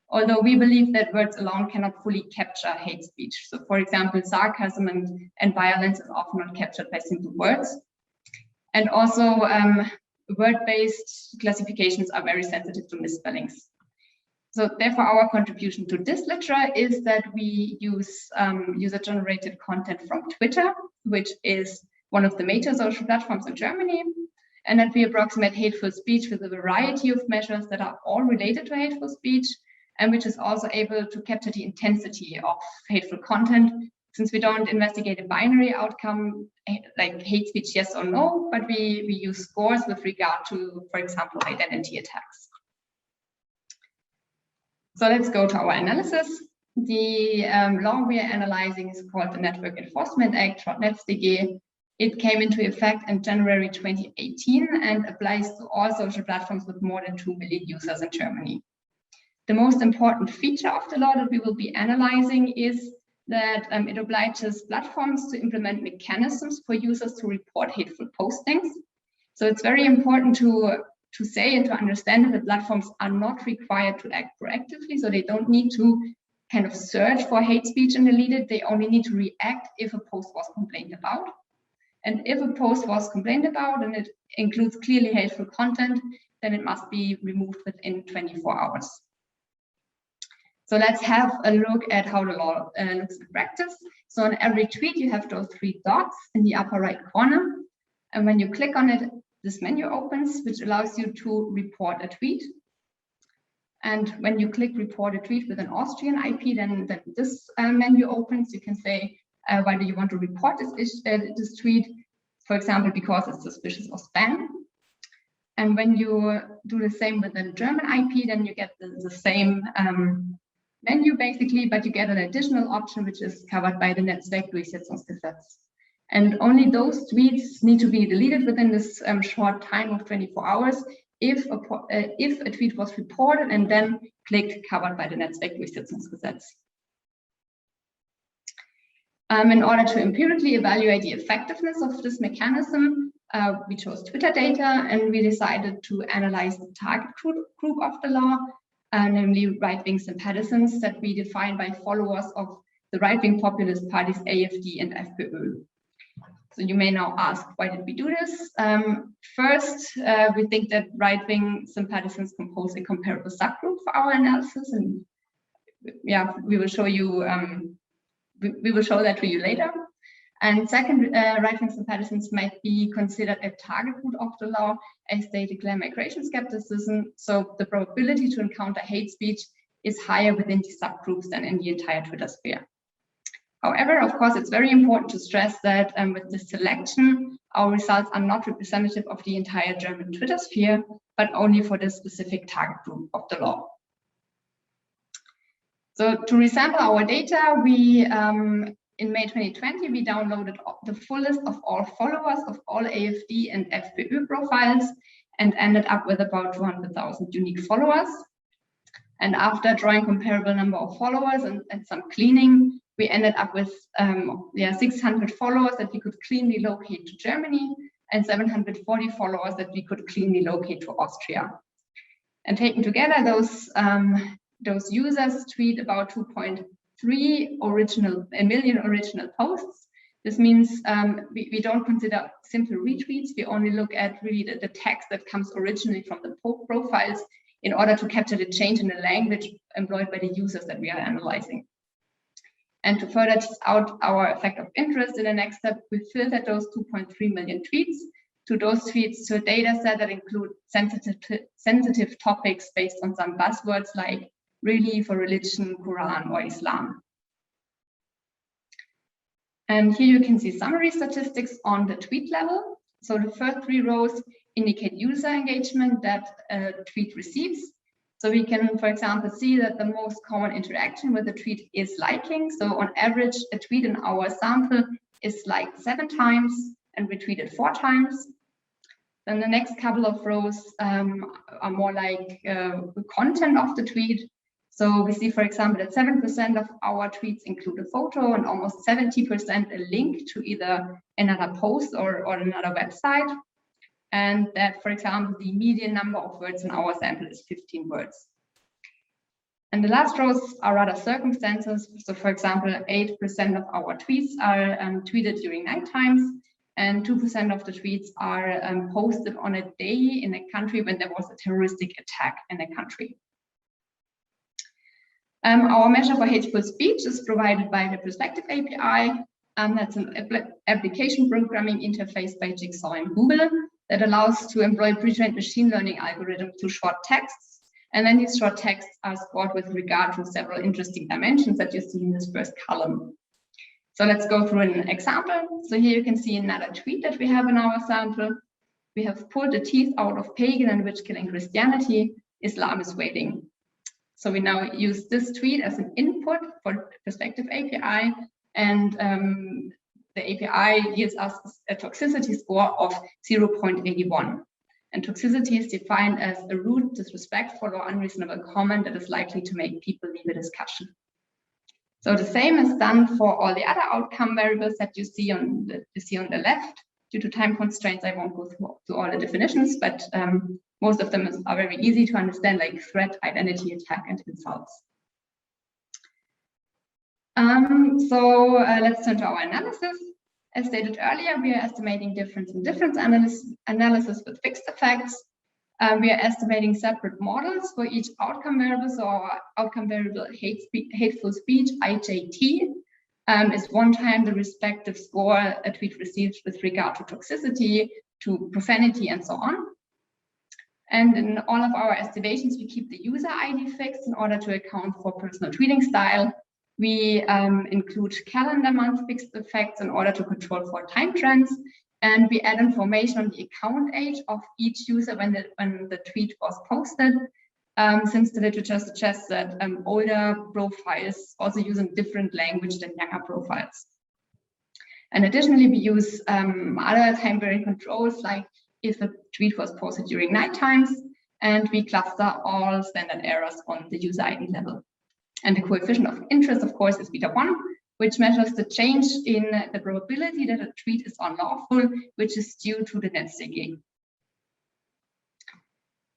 Speaker 4: although we believe that words alone cannot fully capture hate speech. So for example, sarcasm and violence is often not captured by simple words. And also word-based classifications are very sensitive to misspellings. So therefore, our contribution to this literature is that we use user-generated content from Twitter, which is one of the major social platforms in Germany, and that we approximate hateful speech with a variety of measures that are all related to hateful speech, and which is also able to capture the intensity of hateful content, since we don't investigate a binary outcome like hate speech, yes or no, but we use scores with regard to, for example, identity attacks. So let's go to our analysis. The law we are analyzing is called the Network Enforcement Act, short NetzDG. It came into effect in January 2018 and applies to all social platforms with more than 2 million users in Germany. The most important feature of the law that we will be analyzing is that it obliges platforms to implement mechanisms for users to report hateful postings. So it's very important to say and to understand that the platforms are not required to act proactively, so they don't need to kind of search for hate speech and delete it. They only need to react if a post was complained about. And if a post was complained about and it includes clearly hateful content, then it must be removed within 24 hours. So let's have a look at how the law looks in practice. So on every tweet, you have those 3 dots in the upper right corner. And when you click on it, this menu opens, which allows you to report a tweet. And when you click report a tweet with an Austrian IP, then this menu opens. You can say, why do you want to report this tweet? For example, because it's suspicious of spam. And when you do the same with the German IP, then you get the same menu basically, but you get an additional option which is covered by the Netzwerkdurchsetzungsgesetz. And only those tweets need to be deleted within this short time of 24 hours if a tweet was reported and then clicked covered by the Netzwerkdurchsetzungsgesetz. In order to empirically evaluate the effectiveness of this mechanism, we chose Twitter data and we decided to analyze the target group of the law, namely right-wing sympathizants that we define by followers of the right-wing populist parties AfD and FPÖ. So you may now ask, why did we do this? First, we think that right-wing sympathizants compose a comparable subgroup for our analysis, and yeah, we will show you. We will show that to you later. And second, right-wing sympathizers might be considered a target group of the law as they declare migration skepticism. So the probability to encounter hate speech is higher within these subgroups than in the entire Twitter sphere. However, of course, it's very important to stress that with this selection, our results are not representative of the entire German Twitter sphere, but only for the specific target group of the law. So to resample our data, we in May 2020, we downloaded the full list of all followers of all AfD and FPÖ profiles and ended up with about 200,000 unique followers. And after drawing comparable number of followers and some cleaning, we ended up with 600 followers that we could cleanly locate to Germany and 740 followers that we could cleanly locate to Austria. And taken together, those users tweet about 2.3 million original posts. This means we don't consider simple retweets. We only look at really the text that comes originally from the profiles in order to capture the change in the language employed by the users that we are analyzing. And to further test out our effect of interest, in the next step, we filtered those 2.3 million tweets to those tweets to a data set that include sensitive topics based on some buzzwords like relief or religion, Quran or Islam. And here you can see summary statistics on the tweet level. So the first 3 rows indicate user engagement that a tweet receives. So we can, for example, see that the most common interaction with a tweet is liking. So on average, a tweet in our sample is liked 7 times and retweeted 4 times. Then the next couple of rows are more like the content of the tweet. So we see, for example, that 7% of our tweets include a photo and almost 70% a link to either another post or another website. And that, for example, the median number of words in our sample is 15 words. And the last rows are rather circumstances. So, for example, 8% of our tweets are tweeted during night times, and 2% of the tweets are posted on a day in a country when there was a terroristic attack in a country. Our measure for hateful speech is provided by the Perspective API. That's an application programming interface by Jigsaw and Google that allows to employ pre-trained machine learning algorithms to short texts. And then these short texts are scored with regard to several interesting dimensions that you see in this first column. So let's go through an example. So here you can see another tweet that we have in our sample. We have pulled the teeth out of pagan and witch-killing Christianity. Islam is waiting. So we now use this tweet as an input for Perspective API, and the API gives us a toxicity score of 0.81. And toxicity is defined as a rude, disrespectful, or unreasonable comment that is likely to make people leave a discussion. So the same is done for all the other outcome variables that you see on the left. Due to time constraints, I won't go through all the definitions, but most of them are very easy to understand, like threat, identity, attack, and insults. Let's turn to our analysis. As stated earlier, we are estimating difference in difference analysis with fixed effects. We are estimating separate models for each outcome variable. So our outcome variable hateful speech, IJT, is 1 time the respective score a tweet receives with regard to toxicity, to profanity, and so on. And in all of our estimations, we keep the user ID fixed in order to account for personal tweeting style. We include calendar month fixed effects in order to control for time trends. And we add information on the account age of each user when the tweet was posted, since the literature suggests that older profiles also use a different language than younger profiles. And additionally, we use other time varying controls, like if a tweet was posted during night times, and we cluster all standard errors on the user ID level. And the coefficient of interest, of course, is beta 1, which measures the change in the probability that a tweet is unlawful, which is due to the NetzDG.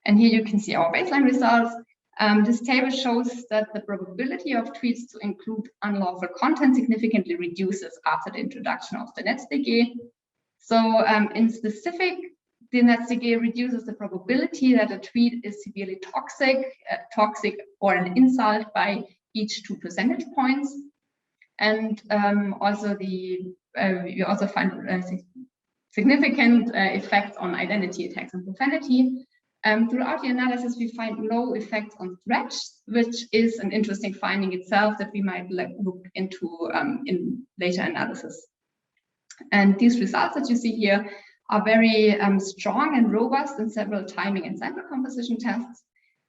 Speaker 4: And here you can see our baseline results. This table shows that the probability of tweets to include unlawful content significantly reduces after the introduction of the NetzDG. So in specific, the NetzDG reduces the probability that a tweet is severely toxic or an insult by each 2 percentage points. And also we also find significant effects on identity attacks and profanity. Throughout the analysis, we find no effects on threats, which is an interesting finding itself that we might look into in later analysis. And these results that you see here are very strong and robust in several timing and sample composition tests.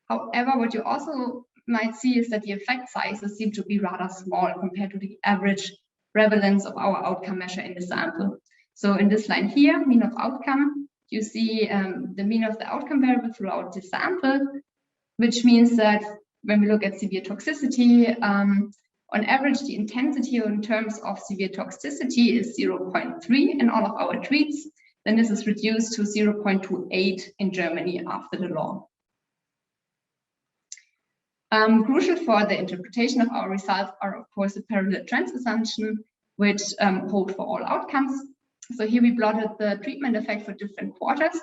Speaker 4: However, what you also might see is that the effect sizes seem to be rather small compared to the average prevalence of our outcome measure in the sample. So in this line here, mean of outcome, you see the mean of the outcome variable throughout the sample, which means that when we look at severe toxicity, on average, the intensity in terms of severe toxicity is 0.3 in all of our tweets. Then this is reduced to 0.28 in Germany after the law. Crucial for the interpretation of our results are, of course, the parallel trends assumption, which hold for all outcomes. So here we plotted the treatment effect for different quarters,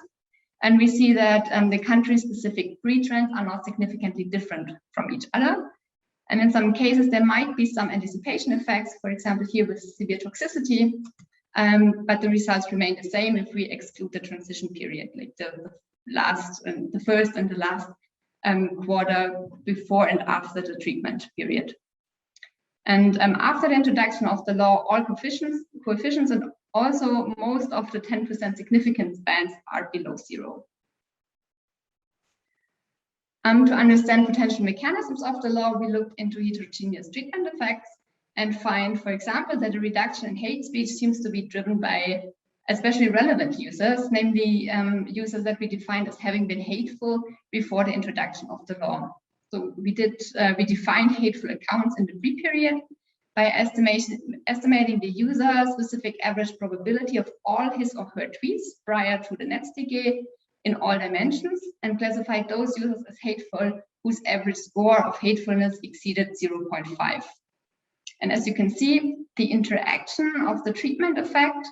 Speaker 4: and we see that the country-specific pre-trends are not significantly different from each other. And in some cases, there might be some anticipation effects, for example, here with severe toxicity, but the results remain the same if we exclude the transition period, like the first and the last quarter before and after the treatment period. And after the introduction of the law, all coefficients and also most of the 10% significance bands are below 0. To understand potential mechanisms of the law, we looked into heterogeneous treatment effects and find, for example, that a reduction in hate speech seems to be driven by especially relevant users, namely users that we defined as having been hateful before the introduction of the law. So we defined hateful accounts in the pre-period by estimating the user-specific average probability of all his or her tweets prior to the NetzDG in all dimensions, and classified those users as hateful whose average score of hatefulness exceeded 0.5. And as you can see, the interaction of the treatment effect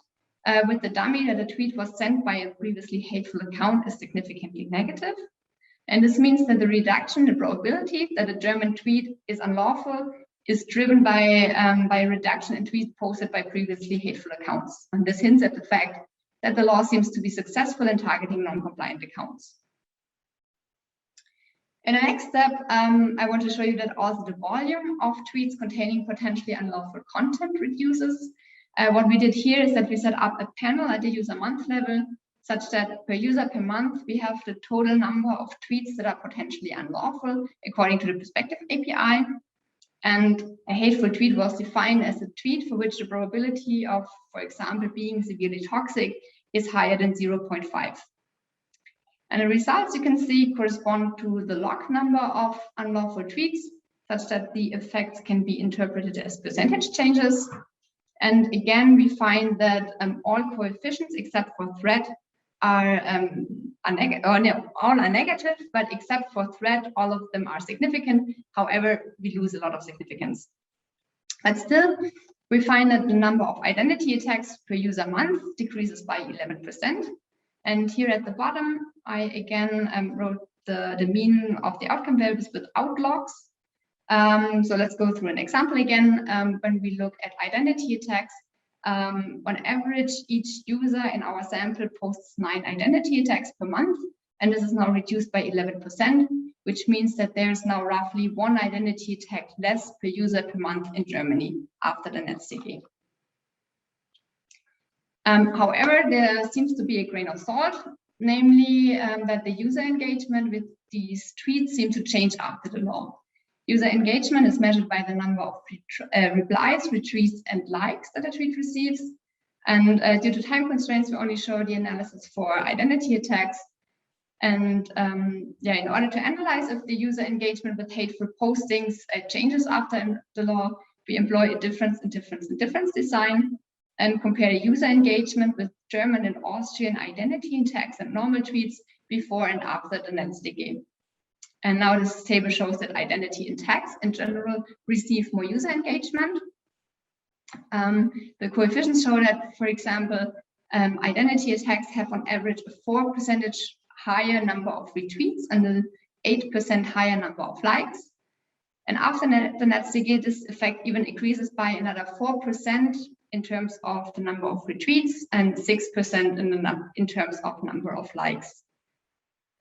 Speaker 4: with the dummy that a tweet was sent by a previously hateful account is significantly negative. And this means that the reduction in probability that a German tweet is unlawful is driven by a reduction in tweets posted by previously hateful accounts. And this hints at the fact that the law seems to be successful in targeting non-compliant accounts. In the next step, I want to show you that also the volume of tweets containing potentially unlawful content reduces. What we did here is that we set up a panel at the user month level, such that per user per month, we have the total number of tweets that are potentially unlawful according to the Perspective API. And a hateful tweet was defined as a tweet for which the probability of, for example, being severely toxic is higher than 0.5. And the results you can see correspond to the log number of unlawful tweets, such that the effects can be interpreted as percentage changes. And again, we find that all coefficients except for threat are all are negative, but except for threat, all of them are significant. However, we lose a lot of significance. But still, we find that the number of identity attacks per user month decreases by 11%. And here at the bottom, I again wrote the mean of the outcome variables without logs. So let's go through an example again. When we look at identity attacks, on average, each user in our sample posts 9 identity attacks per month, and this is now reduced by 11%, which means that there's now roughly 1 identity attack less per user per month in Germany after the NetzDG. However, there seems to be a grain of salt, namely that the user engagement with these tweets seem to change after the law. User engagement is measured by the number of replies, retweets, and likes that a tweet receives. And due to time constraints, we only show the analysis for identity attacks. And in order to analyze if the user engagement with hateful postings changes after the law, we employ a difference in difference design and compare user engagement with German and Austrian identity attacks and normal tweets before and after the NetzDG. And now this table shows that identity attacks in general receive more user engagement. The coefficients show that, for example, identity attacks have on average a 4% higher number of retweets and an 8% higher number of likes. And after the NetzDG, this effect even increases by another 4% in terms of the number of retweets and 6% in terms of number of likes.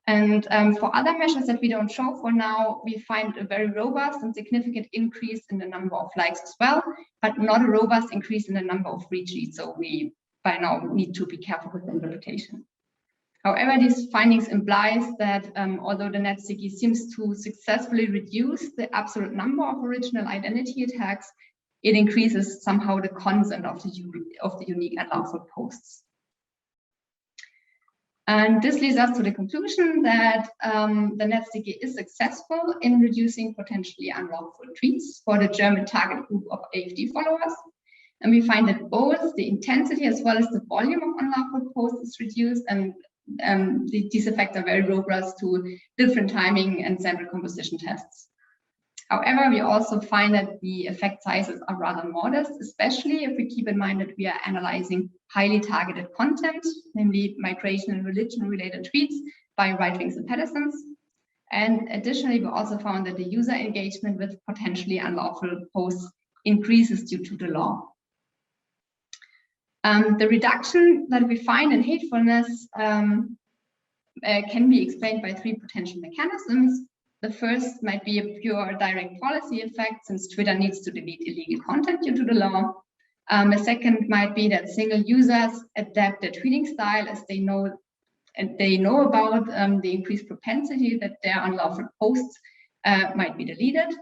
Speaker 4: And for other measures that we don't show for now, we find a very robust and significant increase in the number of likes as well, but not a robust increase in the number of retweets. So we by now need to be careful with the interpretation. However, these findings implies that although the NetzDG seems to successfully reduce the absolute number of original identity attacks, it increases somehow the consent of the unique and lawful posts. And this leads us to the conclusion that the NetzDG is successful in reducing potentially unlawful tweets for the German target group of AfD followers. And we find that both the intensity as well as the volume of unlawful posts is reduced, and these effects are very robust to different timing and sample composition tests. However, we also find that the effect sizes are rather modest, especially if we keep in mind that we are analyzing highly targeted content, namely migration and religion-related tweets by right-wing sympathizers. And additionally, we also found that the user engagement with potentially unlawful posts increases due to the law. The reduction that we find in hatefulness can be explained by three potential mechanisms. The first might be a pure direct policy effect, since Twitter needs to delete illegal content due to the law. A second might be that single users adapt their tweeting style as they know about the increased propensity that their unlawful posts might be deleted.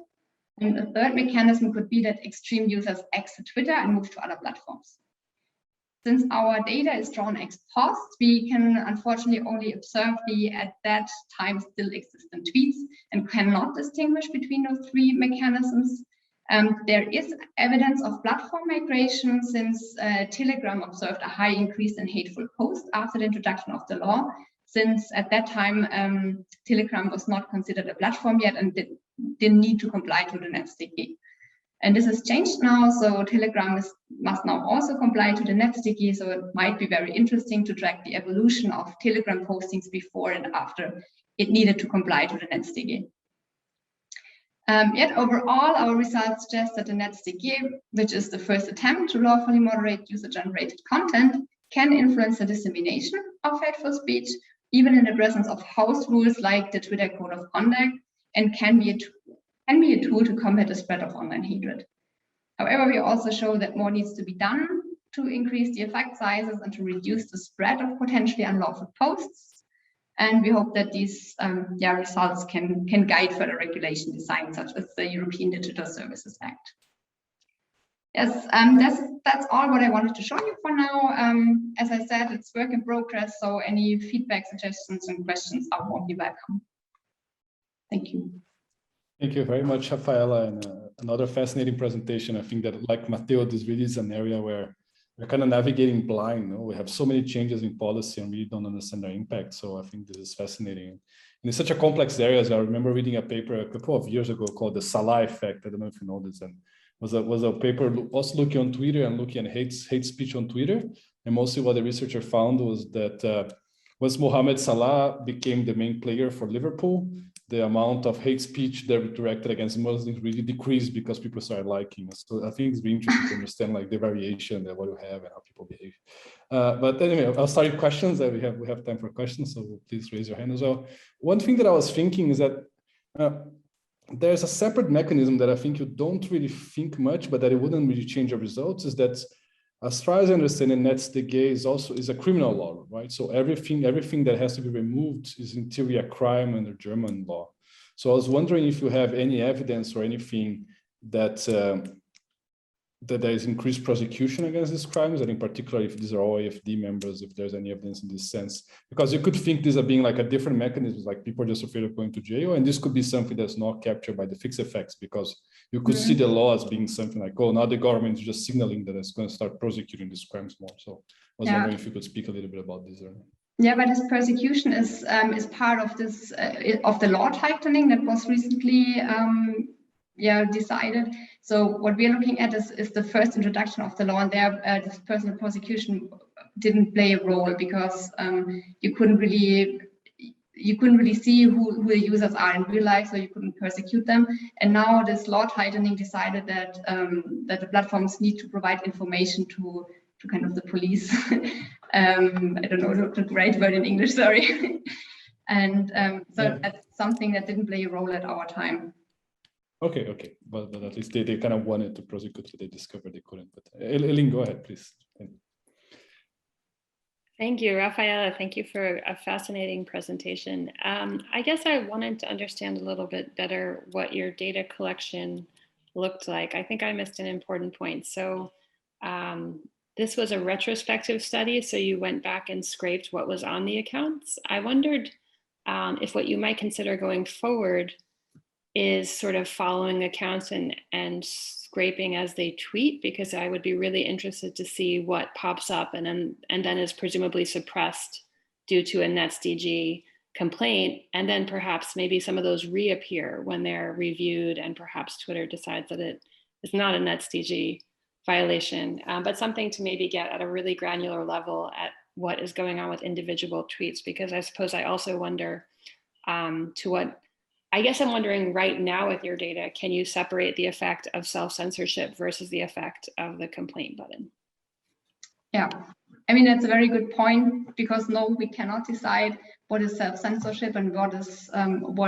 Speaker 4: And a third mechanism could be that extreme users exit Twitter and move to other platforms. Since our data is drawn ex post, we can unfortunately only observe the at that time still existent tweets and cannot distinguish between those three mechanisms. There is evidence of platform migration, since Telegram observed a high increase in hateful posts after the introduction of the law, since at that time Telegram was not considered a platform yet and didn't need to comply to the NetzDG. And this has changed now, so Telegram must now also comply to the NetzDG, so it might be very interesting to track the evolution of Telegram postings before and after it needed to comply to the NetzDG. Yet overall, our results suggest that the NetzDG, which is the first attempt to lawfully moderate user-generated content, can influence the dissemination of hateful speech, even in the presence of house rules like the Twitter Code of Conduct, and can be a tool to combat the spread of online hatred. However, we also show that more needs to be done to increase the effect sizes and to reduce the spread of potentially unlawful posts. And we hope that these results can guide further regulation design, such as the European Digital Services Act. Yes, that's all what I wanted to show you for now. As I said, it's work in progress, so any feedback, suggestions, and questions are warmly welcome. Thank you.
Speaker 1: Thank you very much, Rafaela, and another fascinating presentation. I think that, like Matteo, this really is an area where we're kind of navigating blind. We have so many changes in policy and we don't understand their impact. So I think this is fascinating. And it's such a complex area. I remember reading a paper a couple of years ago called the Salah effect. I don't know if you know this. And was a paper also looking on Twitter and looking at hate speech on Twitter. And mostly what the researcher found was that once Mohamed Salah became the main player for Liverpool, the amount of hate speech that directed against Muslims really decreased because people started liking it. So I think it's really interesting to understand like the variation that what you have and how people behave. But anyway, I'll start with questions. We have time for questions, so please raise your hand as well. One thing that I was thinking is that there's a separate mechanism that I think you don't really think much, but that it wouldn't really change your results, is that as far as I understand it, NetzDG is a criminal law, right? So everything that has to be removed is in theory a crime under German law. So I was wondering if you have any evidence or anything that that there is increased prosecution against these crimes, and in particular, if these are all AfD members, if there's any evidence in this sense, because you could think these are being like a different mechanism, like people are just afraid of going to jail, and this could be something that's not captured by the fixed effects, because you could see the law as being something like, oh, now the government is just signaling that it's going to start prosecuting these crimes more. So I was wondering if you could speak a little bit about this.
Speaker 4: Yeah, but this persecution is part of this of the law tightening that was recently decided. So what we are looking at is the first introduction of the law, and there this personal prosecution didn't play a role because you couldn't really you couldn't really see who the users are in real life, so you couldn't persecute them. And now this law tightening decided that that the platforms need to provide information to kind of the police. I don't know the right word in English, sorry. And so that's something that didn't play a role at our time.
Speaker 1: Okay, but at least they kind of wanted to prosecute, but they discovered they couldn't. But Elin, go ahead, please.
Speaker 3: Thank you, Rafaela. Thank you for a fascinating presentation. I guess I wanted to understand a little bit better what your data collection looked like. I think I missed an important point. So this was a retrospective study, so you went back and scraped what was on the accounts. I wondered if what you might consider going forward is sort of following accounts and scraping as they tweet, because I would be really interested to see what pops up and then is presumably suppressed due to a NetzDG complaint, and then perhaps maybe some of those reappear when they're reviewed and perhaps Twitter decides that it is not a NetzDG violation, but something to maybe get at a really granular level at what is going on with individual tweets, because I suppose I also wonder I guess I'm wondering right now with your data, can you separate the effect of self-censorship versus the effect of the complaint button?
Speaker 4: Yeah, I mean, that's a very good point, because no, we cannot decide what is self-censorship and what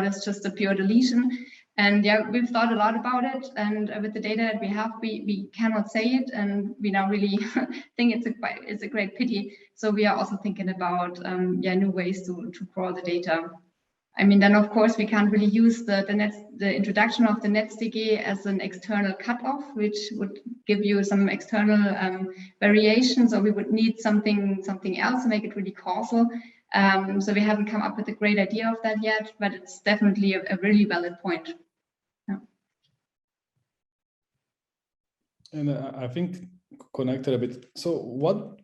Speaker 4: is just a pure deletion. And yeah, we've thought a lot about it, and with the data that we have, we cannot say it, and we now really think it's a great pity. So we are also thinking about new ways to crawl the data. I mean, then of course we can't really use the introduction of the NetzDG as an external cutoff, which would give you some external variation. So we would need something else to make it really causal. So we haven't come up with a great idea of that yet, but it's definitely a really valid point. Yeah.
Speaker 1: And I think connected a bit. So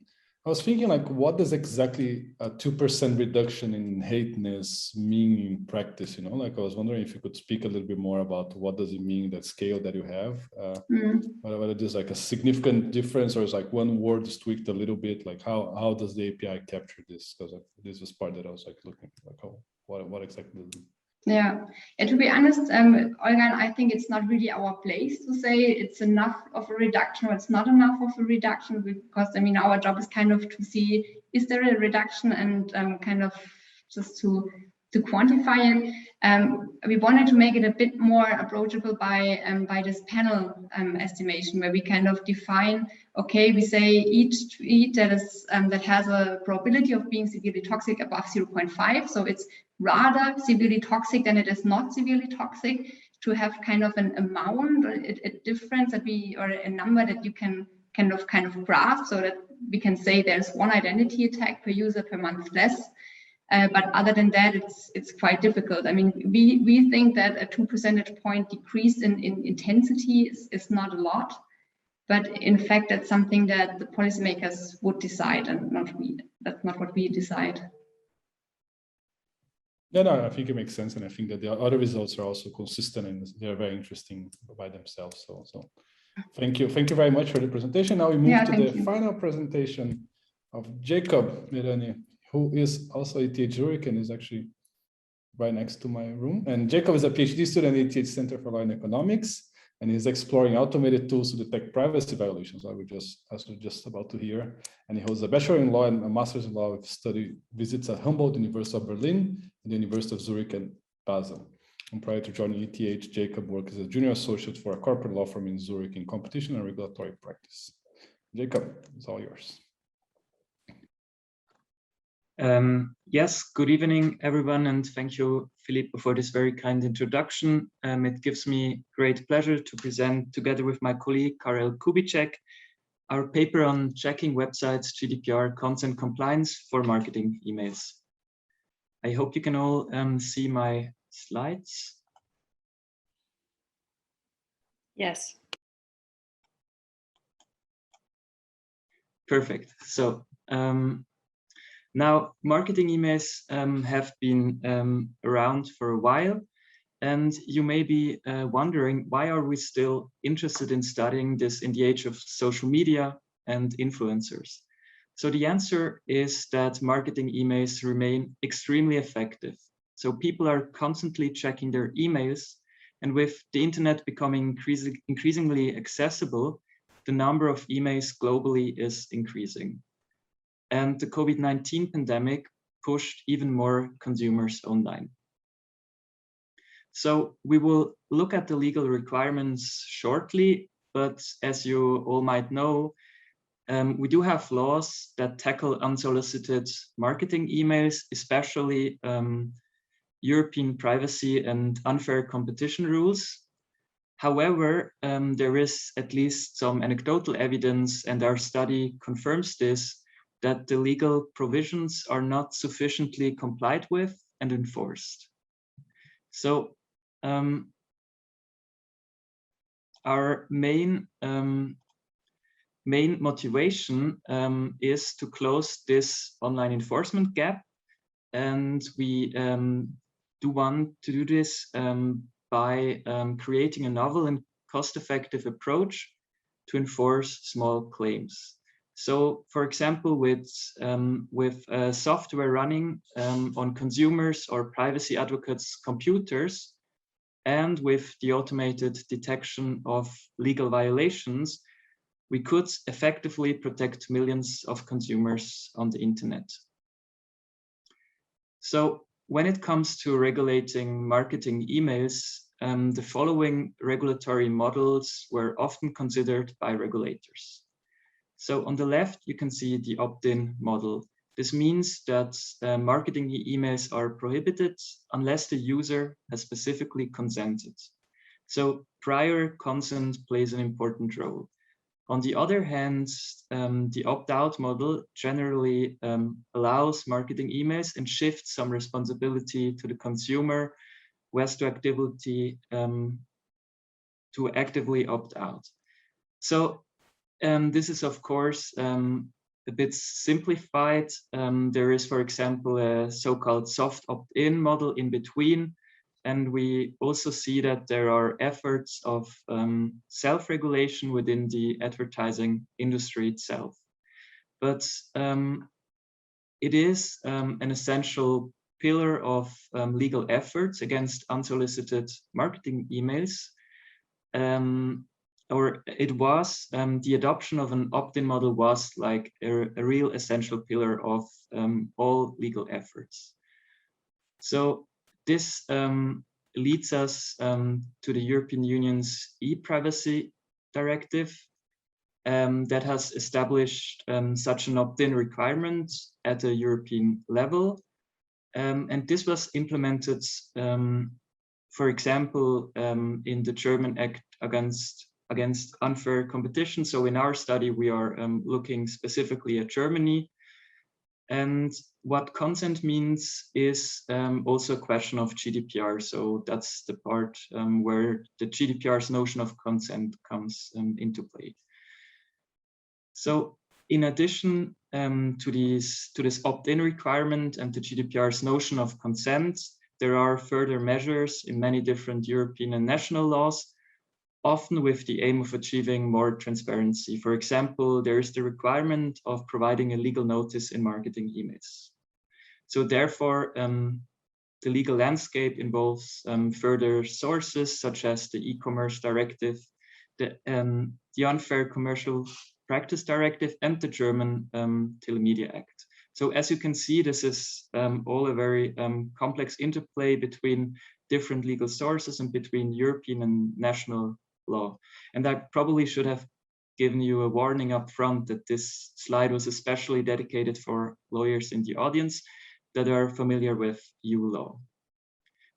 Speaker 1: I was thinking, like, what does exactly a 2% reduction in hateness mean in practice? You know, like I was wondering if you could speak a little bit more about what does it mean, that scale that you have, whether it is like a significant difference or it's like one word is tweaked a little bit. Like how does the API capture this? Because this was part that I was like looking like, what exactly does it mean?
Speaker 4: Yeah, and to be honest, Olga, I think it's not really our place to say it's enough of a reduction or it's not enough of a reduction, because I mean, our job is kind of to see, is there a reduction, and kind of just to quantify it. We wanted to make it a bit more approachable by this panel estimation, where we kind of define, okay, we say each tweet that has a probability of being severely toxic above 0.5, so it's rather severely toxic than it is not severely toxic, to have kind of an amount or a difference that or a number that you can kind of grasp, so that we can say there's one identity attack per user per month less. But other than that, it's quite difficult. I mean, we think that a 2 percentage point decrease in intensity is not a lot, but in fact, that's something that the policymakers would decide, and not we. That's not what we decide.
Speaker 1: No, I think it makes sense, and I think that the other results are also consistent and they're very interesting by themselves. So thank you very much for the presentation. Now we move to the final presentation of Jacob Mirani, who is also at ETH Zurich and is actually right next to my room. And Jacob is a PhD student at ETH Center for Law and Economics, and he's exploring automated tools to detect privacy violations, as we're just about to hear. And he holds a bachelor in law and a master's in law with study visits at Humboldt University of Berlin and the University of Zurich and Basel. And prior to joining ETH, Jacob worked as a junior associate for a corporate law firm in Zurich in competition and regulatory practice. Jacob, it's all yours.
Speaker 5: Yes, good evening, everyone, and thank you, Filippo, for this very kind introduction. It gives me great pleasure to present, together with my colleague, Karel Kubicek, our paper on checking websites' GDPR consent compliance for marketing emails. I hope you can all see my slides.
Speaker 3: Yes.
Speaker 5: Perfect. So, now, marketing emails have been around for a while, and you may be wondering, why are we still interested in studying this in the age of social media and influencers? So the answer is that marketing emails remain extremely effective So people are constantly checking their emails, and with the internet becoming increasingly accessible, the number of emails globally is increasing. And the COVID-19 pandemic pushed even more consumers online. So we will look at the legal requirements shortly, but as you all might know, we do have laws that tackle unsolicited marketing emails, especially European privacy and unfair competition rules. However, there is at least some anecdotal evidence, and our study confirms this, that the legal provisions are not sufficiently complied with and enforced. So our main motivation is to close this online enforcement gap, and we do want to do this by creating a novel and cost-effective approach to enforce small claims. So, for example, with software running on consumers or privacy advocates' computers, and with the automated detection of legal violations, we could effectively protect millions of consumers on the internet. So when it comes to regulating marketing emails, the following regulatory models were often considered by regulators. So on the left, you can see the opt-in model. This means that marketing emails are prohibited unless the user has specifically consented. So prior consent plays an important role. On the other hand, the opt-out model generally allows marketing emails and shifts some responsibility to the consumer who has to actively opt out. So this is, of course, a bit simplified. There is, for example, a so-called soft opt-in model in between. And we also see that there are efforts of self-regulation within the advertising industry itself. But it is an essential pillar of legal efforts against unsolicited marketing emails. Or it was, the adoption of an opt-in model was like a real essential pillar of all legal efforts. So this leads us to the European Union's e-privacy directive that has established such an opt-in requirement at a European level. And this was implemented, for example, in the German Act against unfair competition. So in our study, we are looking specifically at Germany. And what consent means is also a question of GDPR. So that's the part where the GDPR's notion of consent comes into play. So in addition to this opt-in requirement and the GDPR's notion of consent, there are further measures in many different European and national laws, often with the aim of achieving more transparency. For example, there is the requirement of providing a legal notice in marketing emails. So therefore, the legal landscape involves further sources such as the e-commerce directive, the unfair commercial practice directive, and the German Telemedia Act. So as you can see, this is all a very complex interplay between different legal sources and between European and national law. And I probably should have given you a warning up front that this slide was especially dedicated for lawyers in the audience that are familiar with EU law.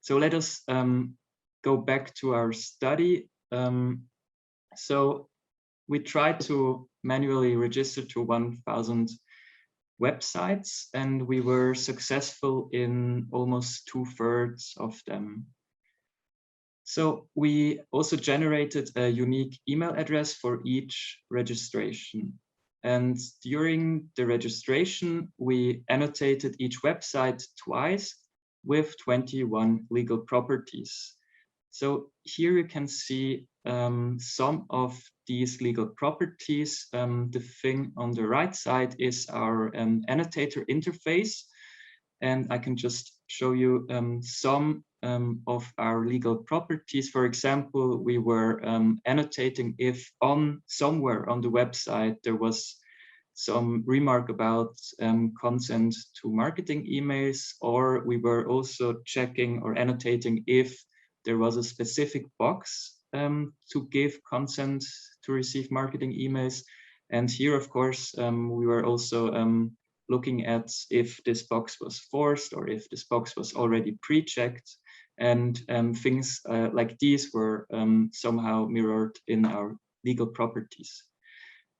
Speaker 5: So let us go back to our study. So we tried to manually register to 1,000 websites, and we were successful in almost 2/3 of them. So we also generated a unique email address for each registration. And during the registration, we annotated each website twice with 21 legal properties. So here you can see some of these legal properties. The thing on the right side is our annotator interface. And I can just show you some of our legal properties. For example, we were annotating if somewhere on the website there was some remark about consent to marketing emails, or we were also checking or annotating if there was a specific box to give consent to receive marketing emails. And here, of course, we were also looking at if this box was forced or if this box was already pre-checked, and things like these were somehow mirrored in our legal properties.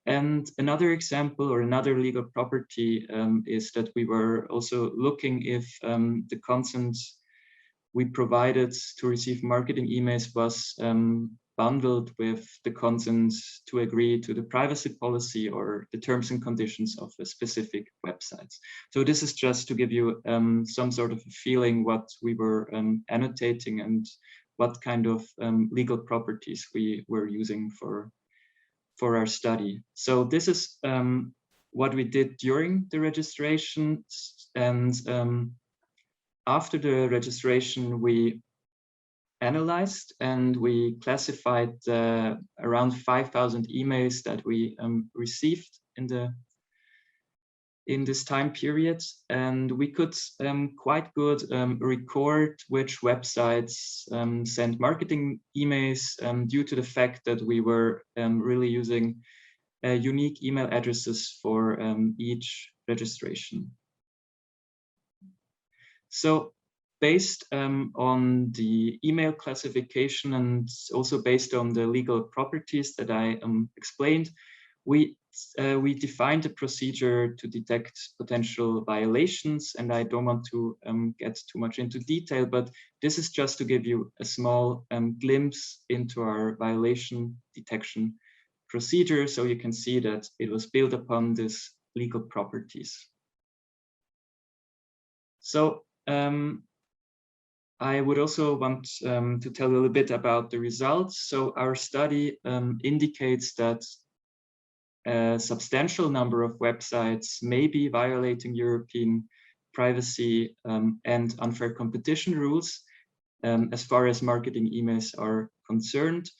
Speaker 5: And another example or another legal property is that we were also looking if the consent we provided to receive marketing emails was bundled with the consent to agree to the privacy policy or the terms and conditions of a specific website. So this is just to give you some sort of a feeling what we were annotating and what kind of legal properties we were using for our study. So this is what we did during the registration, and after the registration, we analyzed and we classified around 5,000 emails that we received in this time period, and we could quite good record which websites send marketing emails due to the fact that we were really using unique email addresses for each registration. So based on the email classification and also based on the legal properties that I explained, we defined a procedure to detect potential violations, and I don't want to get too much into detail, but this is just to give you a small glimpse into our violation detection procedure, so you can see that it was built upon these legal properties. So I would also want to tell a little bit about the results. So our study indicates that a substantial number of websites may be violating European privacy and unfair competition rules as far as marketing emails are concerned.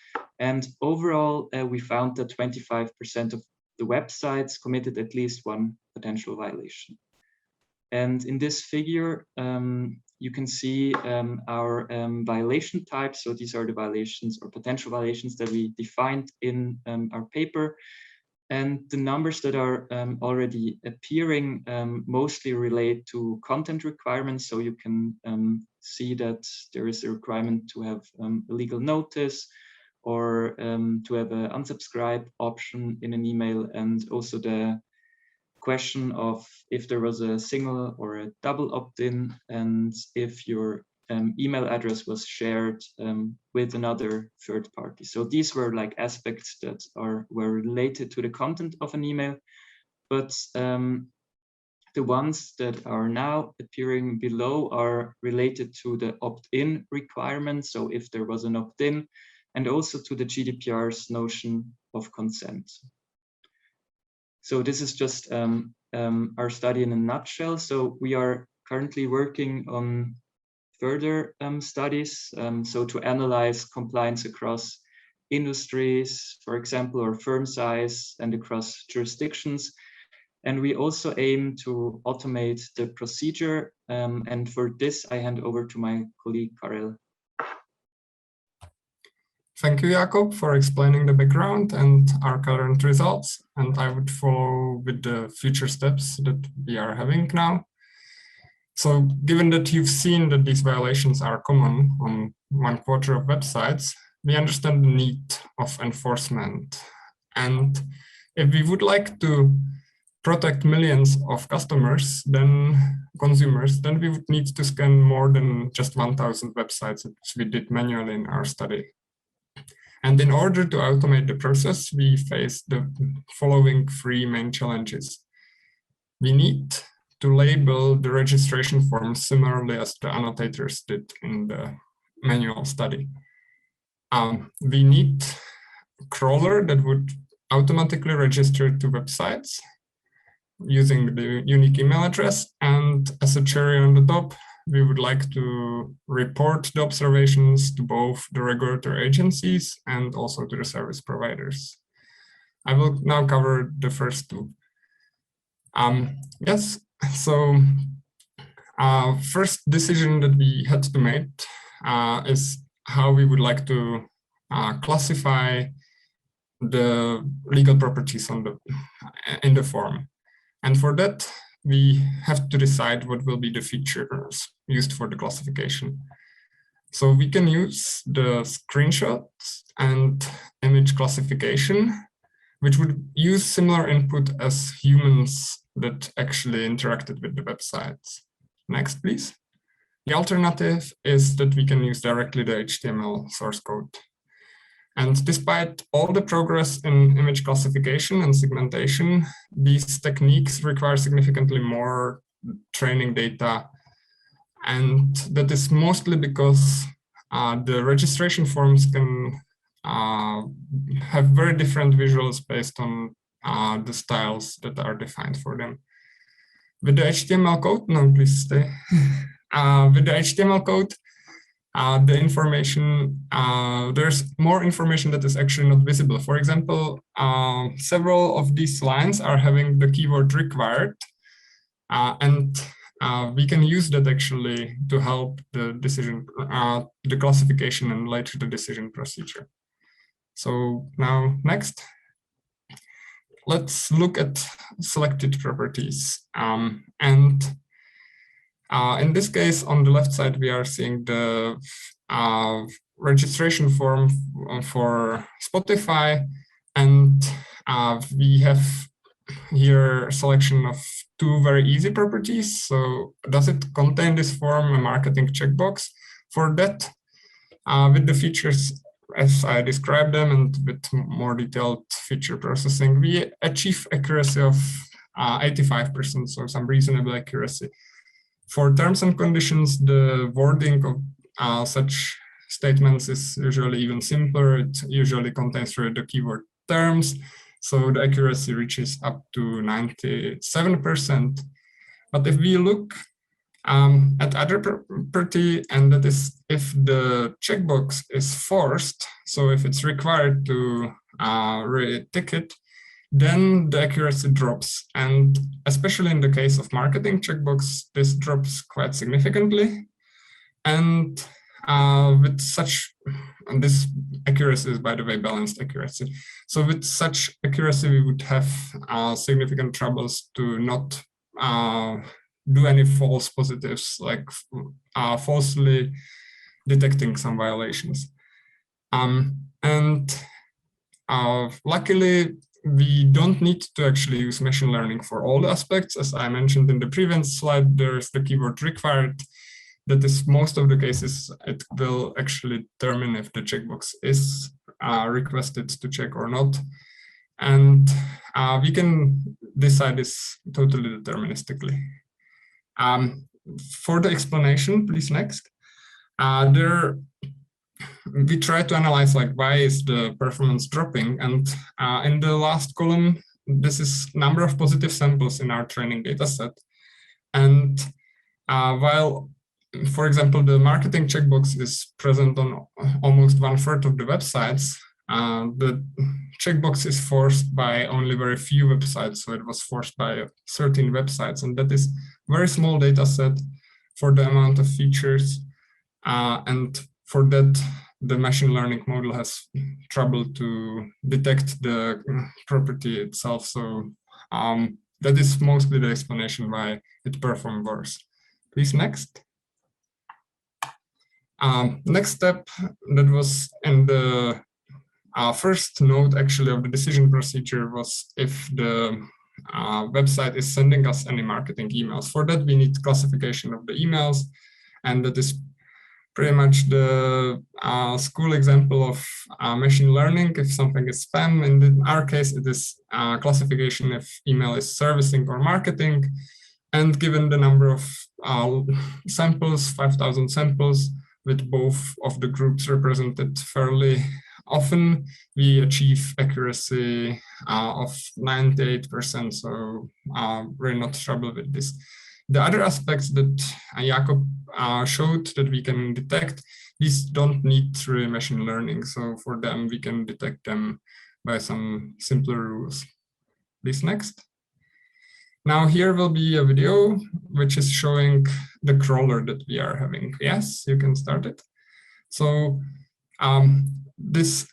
Speaker 5: And overall, we found that 25% of the websites committed at least one potential violation. And in this figure, you can see our violation types. So these are the violations or potential violations that we defined in our paper. And the numbers that are already appearing mostly relate to content requirements. So you can see that there is a requirement to have a legal notice or to have an unsubscribe option in an email, and also the question of if there was a single or a double opt-in, and if your email address was shared with another third party. So these were like aspects that were related to the content of an email, but the ones that are now appearing below are related to the opt-in requirement. So if there was an opt-in, and also to the GDPR's notion of consent. So this is just our study in a nutshell. So we are currently working on further studies, so to analyze compliance across industries, for example, or firm size, and across jurisdictions. And we also aim to automate the procedure. And for this, I hand over to my colleague, Karel.
Speaker 6: Thank you, Jakob, for explaining the background and our current results. And I would follow with the future steps that we are having now. So given that you've seen that these violations are common on 1/4 of websites, we understand the need of enforcement. And if we would like to protect millions of consumers, then we would need to scan more than just 1,000 websites, which we did manually in our study. And in order to automate the process, we face the following 3 main challenges. We need to label the registration forms similarly as the annotators did in the manual study. We need a crawler that would automatically register to websites using the unique email address, and as a cherry on the top, we would like to report the observations to both the regulatory agencies and also to the service providers. I will now cover the first two. Yes, so first decision that we had to make is how we would like to classify the legal properties in the form. And for that, we have to decide what will be the features used for the classification. So we can use the screenshots and image classification, which would use similar input as humans that actually interacted with the websites. Next, please. The alternative is that we can use directly the HTML source code. And despite all the progress in image classification and segmentation, these techniques require significantly more training data. And that is mostly because the registration forms can have very different visuals based on the styles that are defined for them. With the HTML code, no, please stay. With the HTML code, the information, there's more information that is actually not visible. For example, several of these lines are having the keyword required, and we can use that actually to help the decision, the classification and later the decision procedure. So now next, let's look at selected properties. In this case, on the left side, we are seeing the registration form for Spotify, and we have here a selection of two very easy properties. So does it contain this form a marketing checkbox? For that, with the features as I described them and with more detailed feature processing, we achieve accuracy of 85%, so some reasonable accuracy. For terms and conditions, the wording of such statements is usually even simpler. It usually contains the keyword terms, so the accuracy reaches up to 97%. But if we look at other property, and that is if the checkbox is forced, so if it's required to tick it, then the accuracy drops. And especially in the case of marketing checkbox, this drops quite significantly. And with such, and this accuracy is, by the way, balanced accuracy. So with such accuracy, we would have significant troubles to not do any false positives, like falsely detecting some violations. Luckily, we don't need to actually use machine learning for all the aspects. As I mentioned in the previous slide, there's the keyword required. That is, most of the cases, it will actually determine if the checkbox is requested to check or not. And we can decide this totally deterministically. For the explanation, please next. We try to analyze like why is the performance dropping, and in the last column, this is number of positive samples in our training data set. And while, for example, the marketing checkbox is present on almost 1/3 of the websites, the checkbox is forced by only very few websites. So it was forced by 13 websites, and that is very small data set for the amount of features. And for that, the machine learning model has trouble to detect the property itself. So that is mostly the explanation why it performed worse. Please next. Next step that was in the first node actually of the decision procedure was if the website is sending us any marketing emails. For that, we need classification of the emails, and that is pretty much the school example of machine learning. If something is spam, and in our case, it is classification if email is servicing or marketing. And given the number of samples, 5,000 samples, with both of the groups represented fairly often, we achieve accuracy of 98%. So we're not trouble with this. The other aspects that Jakob showed that we can detect, these don't need really machine learning. So for them, we can detect them by some simpler rules. Please next. Now here will be a video which is showing the crawler that we are having. Yes, you can start it. So this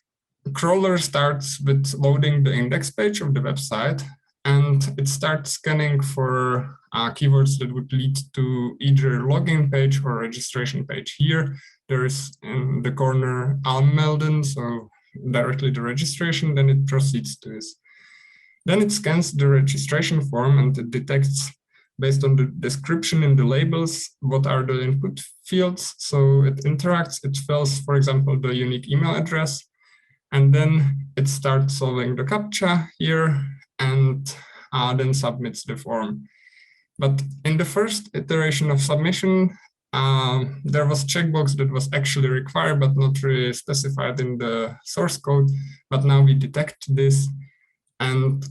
Speaker 6: crawler starts with loading the index page of the website, and it starts scanning for keywords that would lead to either login page or registration page. Here, there is in the corner anmelden, so directly the registration, then it proceeds to this. Then it scans the registration form and it detects, based on the description in the labels, what are the input fields. So it interacts, it fills, for example, the unique email address, and then it starts solving the CAPTCHA here and then submits the form. But in the first iteration of submission, there was checkbox that was actually required, but not really specified in the source code. But now we detect this, and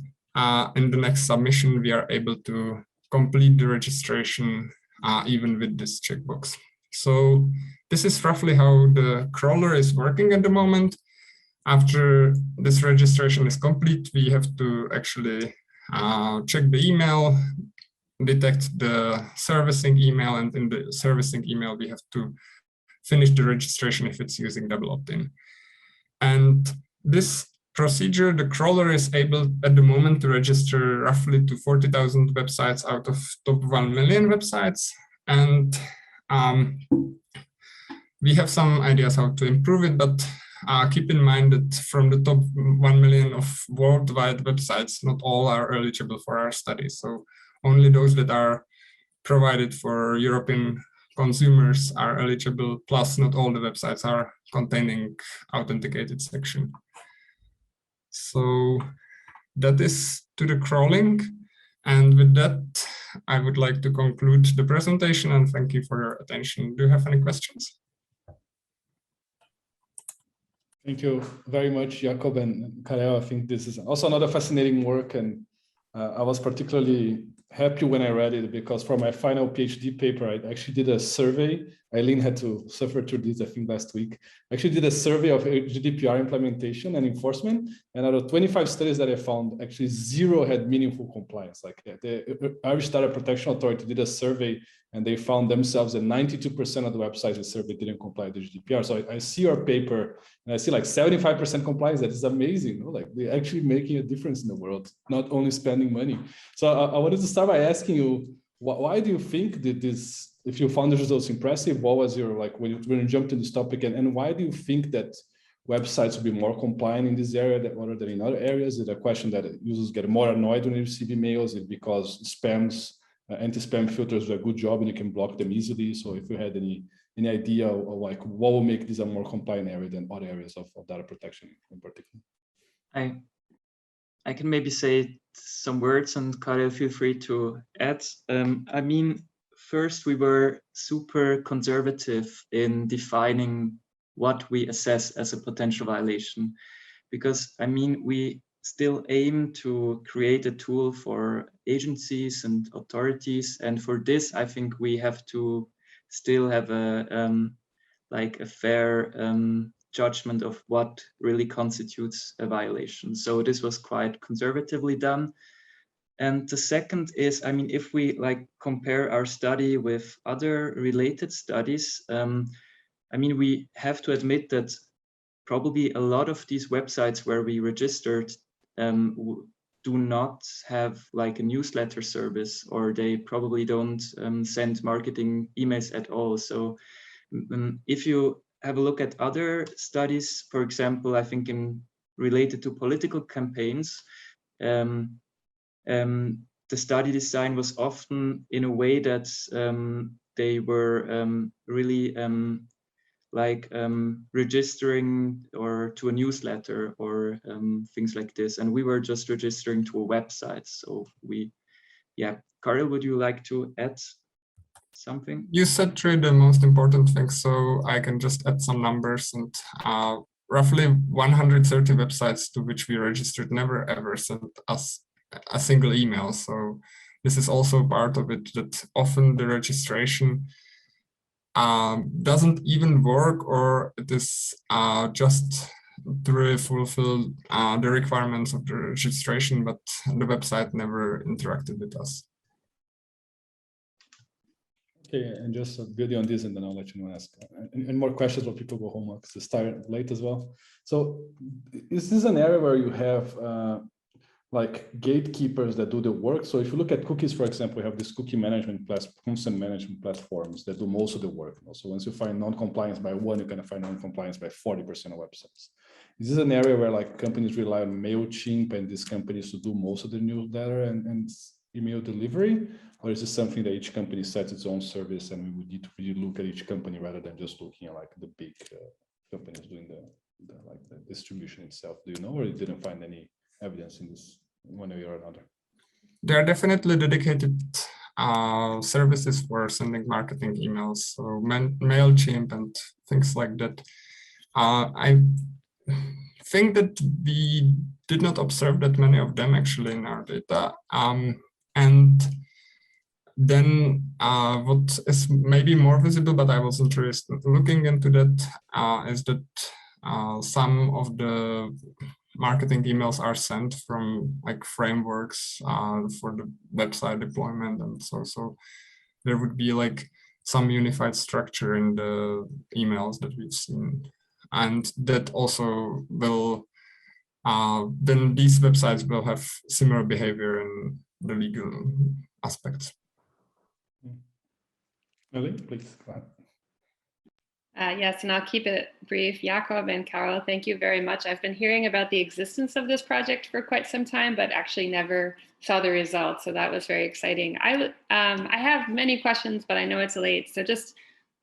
Speaker 6: in the next submission, we are able to complete the registration even with this checkbox. So this is roughly how the crawler is working at the moment. After this registration is complete, we have to actually check the email, detect the servicing email, and in the servicing email, we have to finish the registration if it's using double opt-in. And this procedure, the crawler is able at the moment to register roughly to 40,000 websites out of top 1 million websites. And we have some ideas how to improve it, but keep in mind that from the top 1 million of worldwide websites, not all are eligible for our study. So only those that are provided for European consumers are eligible, plus not all the websites are containing authenticated section. So that is to the crawling. And with that, I would like to conclude the presentation and thank you for your attention. Do you have any questions?
Speaker 1: Thank you very much, Jakob and Karel. I think this is also another fascinating work, and I was particularly happy when I read it because for my final PhD paper, I actually did a survey. Eileen had to suffer through this, I think, last week. I actually did a survey of GDPR implementation and enforcement, and out of 25 studies that I found, actually 0 had meaningful compliance. Like the Irish Data Protection Authority did a survey, and they found themselves that 92% of the websites they surveyed didn't comply with the GDPR. So I see your paper, and I see like 75% compliance. That is amazing. You know? Like they're actually making a difference in the world, not only spending money. So I wanted to start by asking you, why do you think that this, if you found the results impressive, what was your, like, when you jumped in this topic, and why do you think that websites will be more compliant in this area rather than in other areas? Is it a question that users get more annoyed when they receive emails? Is it because spams, anti-spam filters do a good job and you can block them easily? So if you had any idea of like what will make this a more compliant area than other areas of data protection in particular?
Speaker 5: I can maybe say some words, and Karel, feel free to add. I mean, first, we were super conservative in defining what we assess as a potential violation, because I mean, we still aim to create a tool for agencies and authorities, and for this, I think we have to still have a like a fair judgment of what really constitutes a violation. So this was quite conservatively done. And the second is, I mean, if we like compare our study with other related studies, I mean, we have to admit that probably a lot of these websites where we registered do not have like a newsletter service, or they probably don't send marketing emails at all. So if you have a look at other studies, for example, I think related to political campaigns, the study design was often in a way that they were really like registering or to a newsletter or things like this. And we were just registering to a website. So yeah, Karel, would you like to add something?
Speaker 6: You said three the most important things, so I can just add some numbers. And roughly 130 websites to which we registered never ever sent us a single email. So this is also part of it, that often the registration doesn't even work, or it is just to really fulfill the requirements of the registration, but the website never interacted with us.
Speaker 1: Okay, and just building on this, and then I'll let you know, ask and more questions when people go home, because it's started late as well. So is this an area where you have like gatekeepers that do the work? So if you look at cookies, for example, we have this cookie management consent management platforms that do most of the work. So once you find non-compliance by one, you're going to find non-compliance by 40% of websites. Is this an area where like companies rely on MailChimp and these companies to do most of the newsletter and email delivery? Or is this something that each company sets its own service, and we would need to really look at each company rather than just looking at like the big companies doing the distribution itself? Do you know, or you didn't find any evidence in this one way or another?
Speaker 6: There are definitely dedicated services for sending marketing emails, so MailChimp and things like that. I think that we did not observe that many of them actually in our data. And then what is maybe more visible, but I was interested looking into that, is that some of the marketing emails are sent from like frameworks for the website deployment, and so there would be like some unified structure in the emails that we've seen, and that also will then these websites will have similar behavior in the legal aspects.
Speaker 1: Ellie, please go ahead.
Speaker 3: Yes, and I'll keep it brief. Jakob and Carol, thank you very much. I've been hearing about the existence of this project for quite some time, but actually never saw the results. So that was very exciting. I have many questions, but I know it's late. So just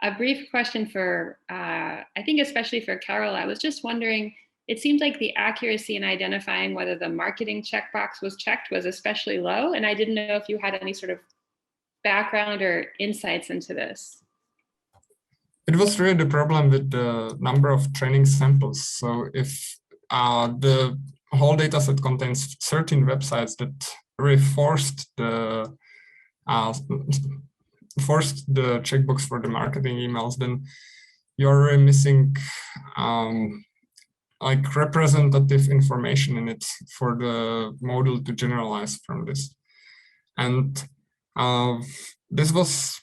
Speaker 3: a brief question for, I think especially for Carol. I was just wondering, it seemed like the accuracy in identifying whether the marketing checkbox was checked was especially low. And I didn't know if you had any sort of background or insights into this.
Speaker 6: It was really the problem with the number of training samples. So if the whole dataset contains 13 websites that really forced the checkbox for the marketing emails, then you're really missing like representative information in it for the model to generalize from this. And this was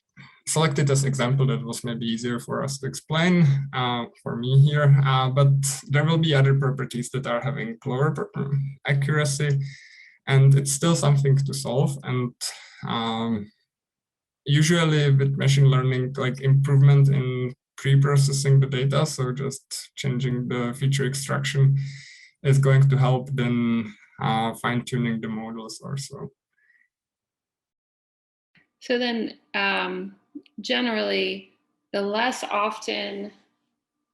Speaker 6: selected as example that was maybe easier for us to explain for me here, but there will be other properties that are having lower accuracy, and it's still something to solve. And usually with machine learning, like improvement in pre-processing the data, so just changing the feature extraction is going to help then fine-tuning the models or so.
Speaker 3: So then generally, the less often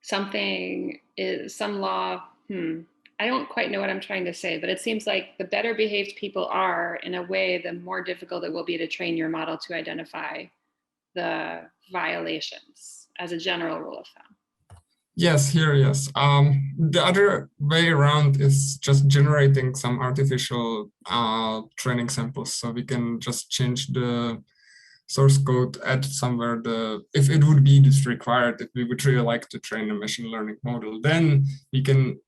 Speaker 3: something is some law, I don't quite know what I'm trying to say, but it seems like the better behaved people are in a way, the more difficult it will be to train your model to identify the violations as a general rule of thumb.
Speaker 6: Yes, yes. The other way around is just generating some artificial training samples. So we can just change the source code, add somewhere if it would be this required, if we would really like to train a machine learning model, then we can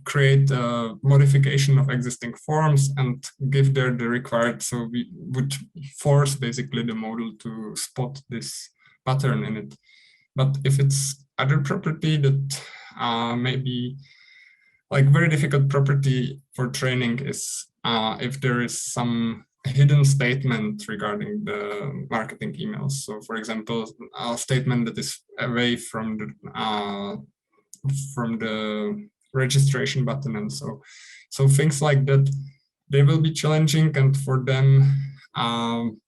Speaker 6: create a modification of existing forms and give there the required, so we would force basically the model to spot this pattern in it. But if it's other property that maybe like very difficult property for training is if there is some hidden statement regarding the marketing emails. So for example, a statement that is away from the registration button, and so things like that, they will be challenging, and for them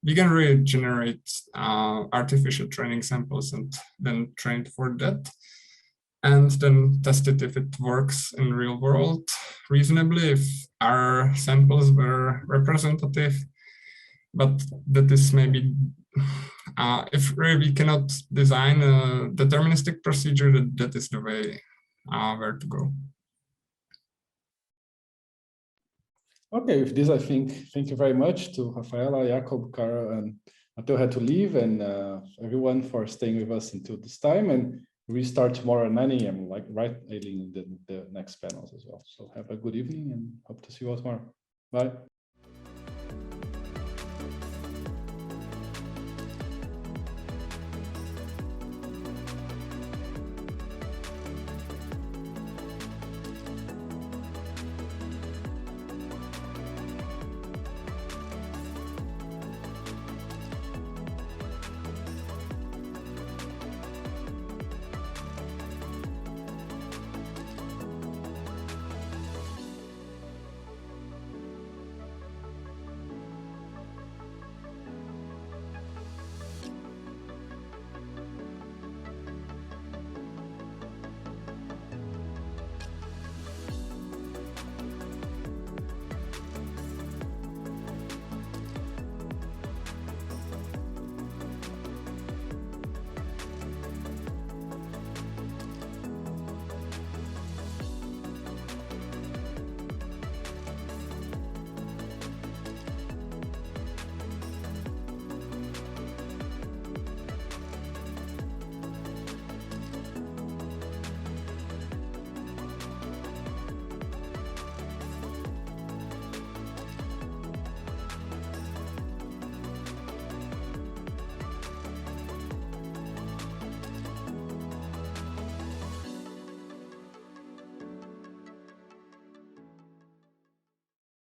Speaker 6: we can really generate artificial training samples and then train for that, and then test it if it works in real world reasonably, if our samples were representative. But that is maybe, if really we cannot design a deterministic procedure, that is the way where to go.
Speaker 1: Okay, with this, I think, thank you very much to Rafaela, Jakob, Carol, and Matteo had to leave, and everyone for staying with us until this time. And we start tomorrow at 9 a.m., like right in the next panels as well. So have a good evening and hope to see you all tomorrow. Bye.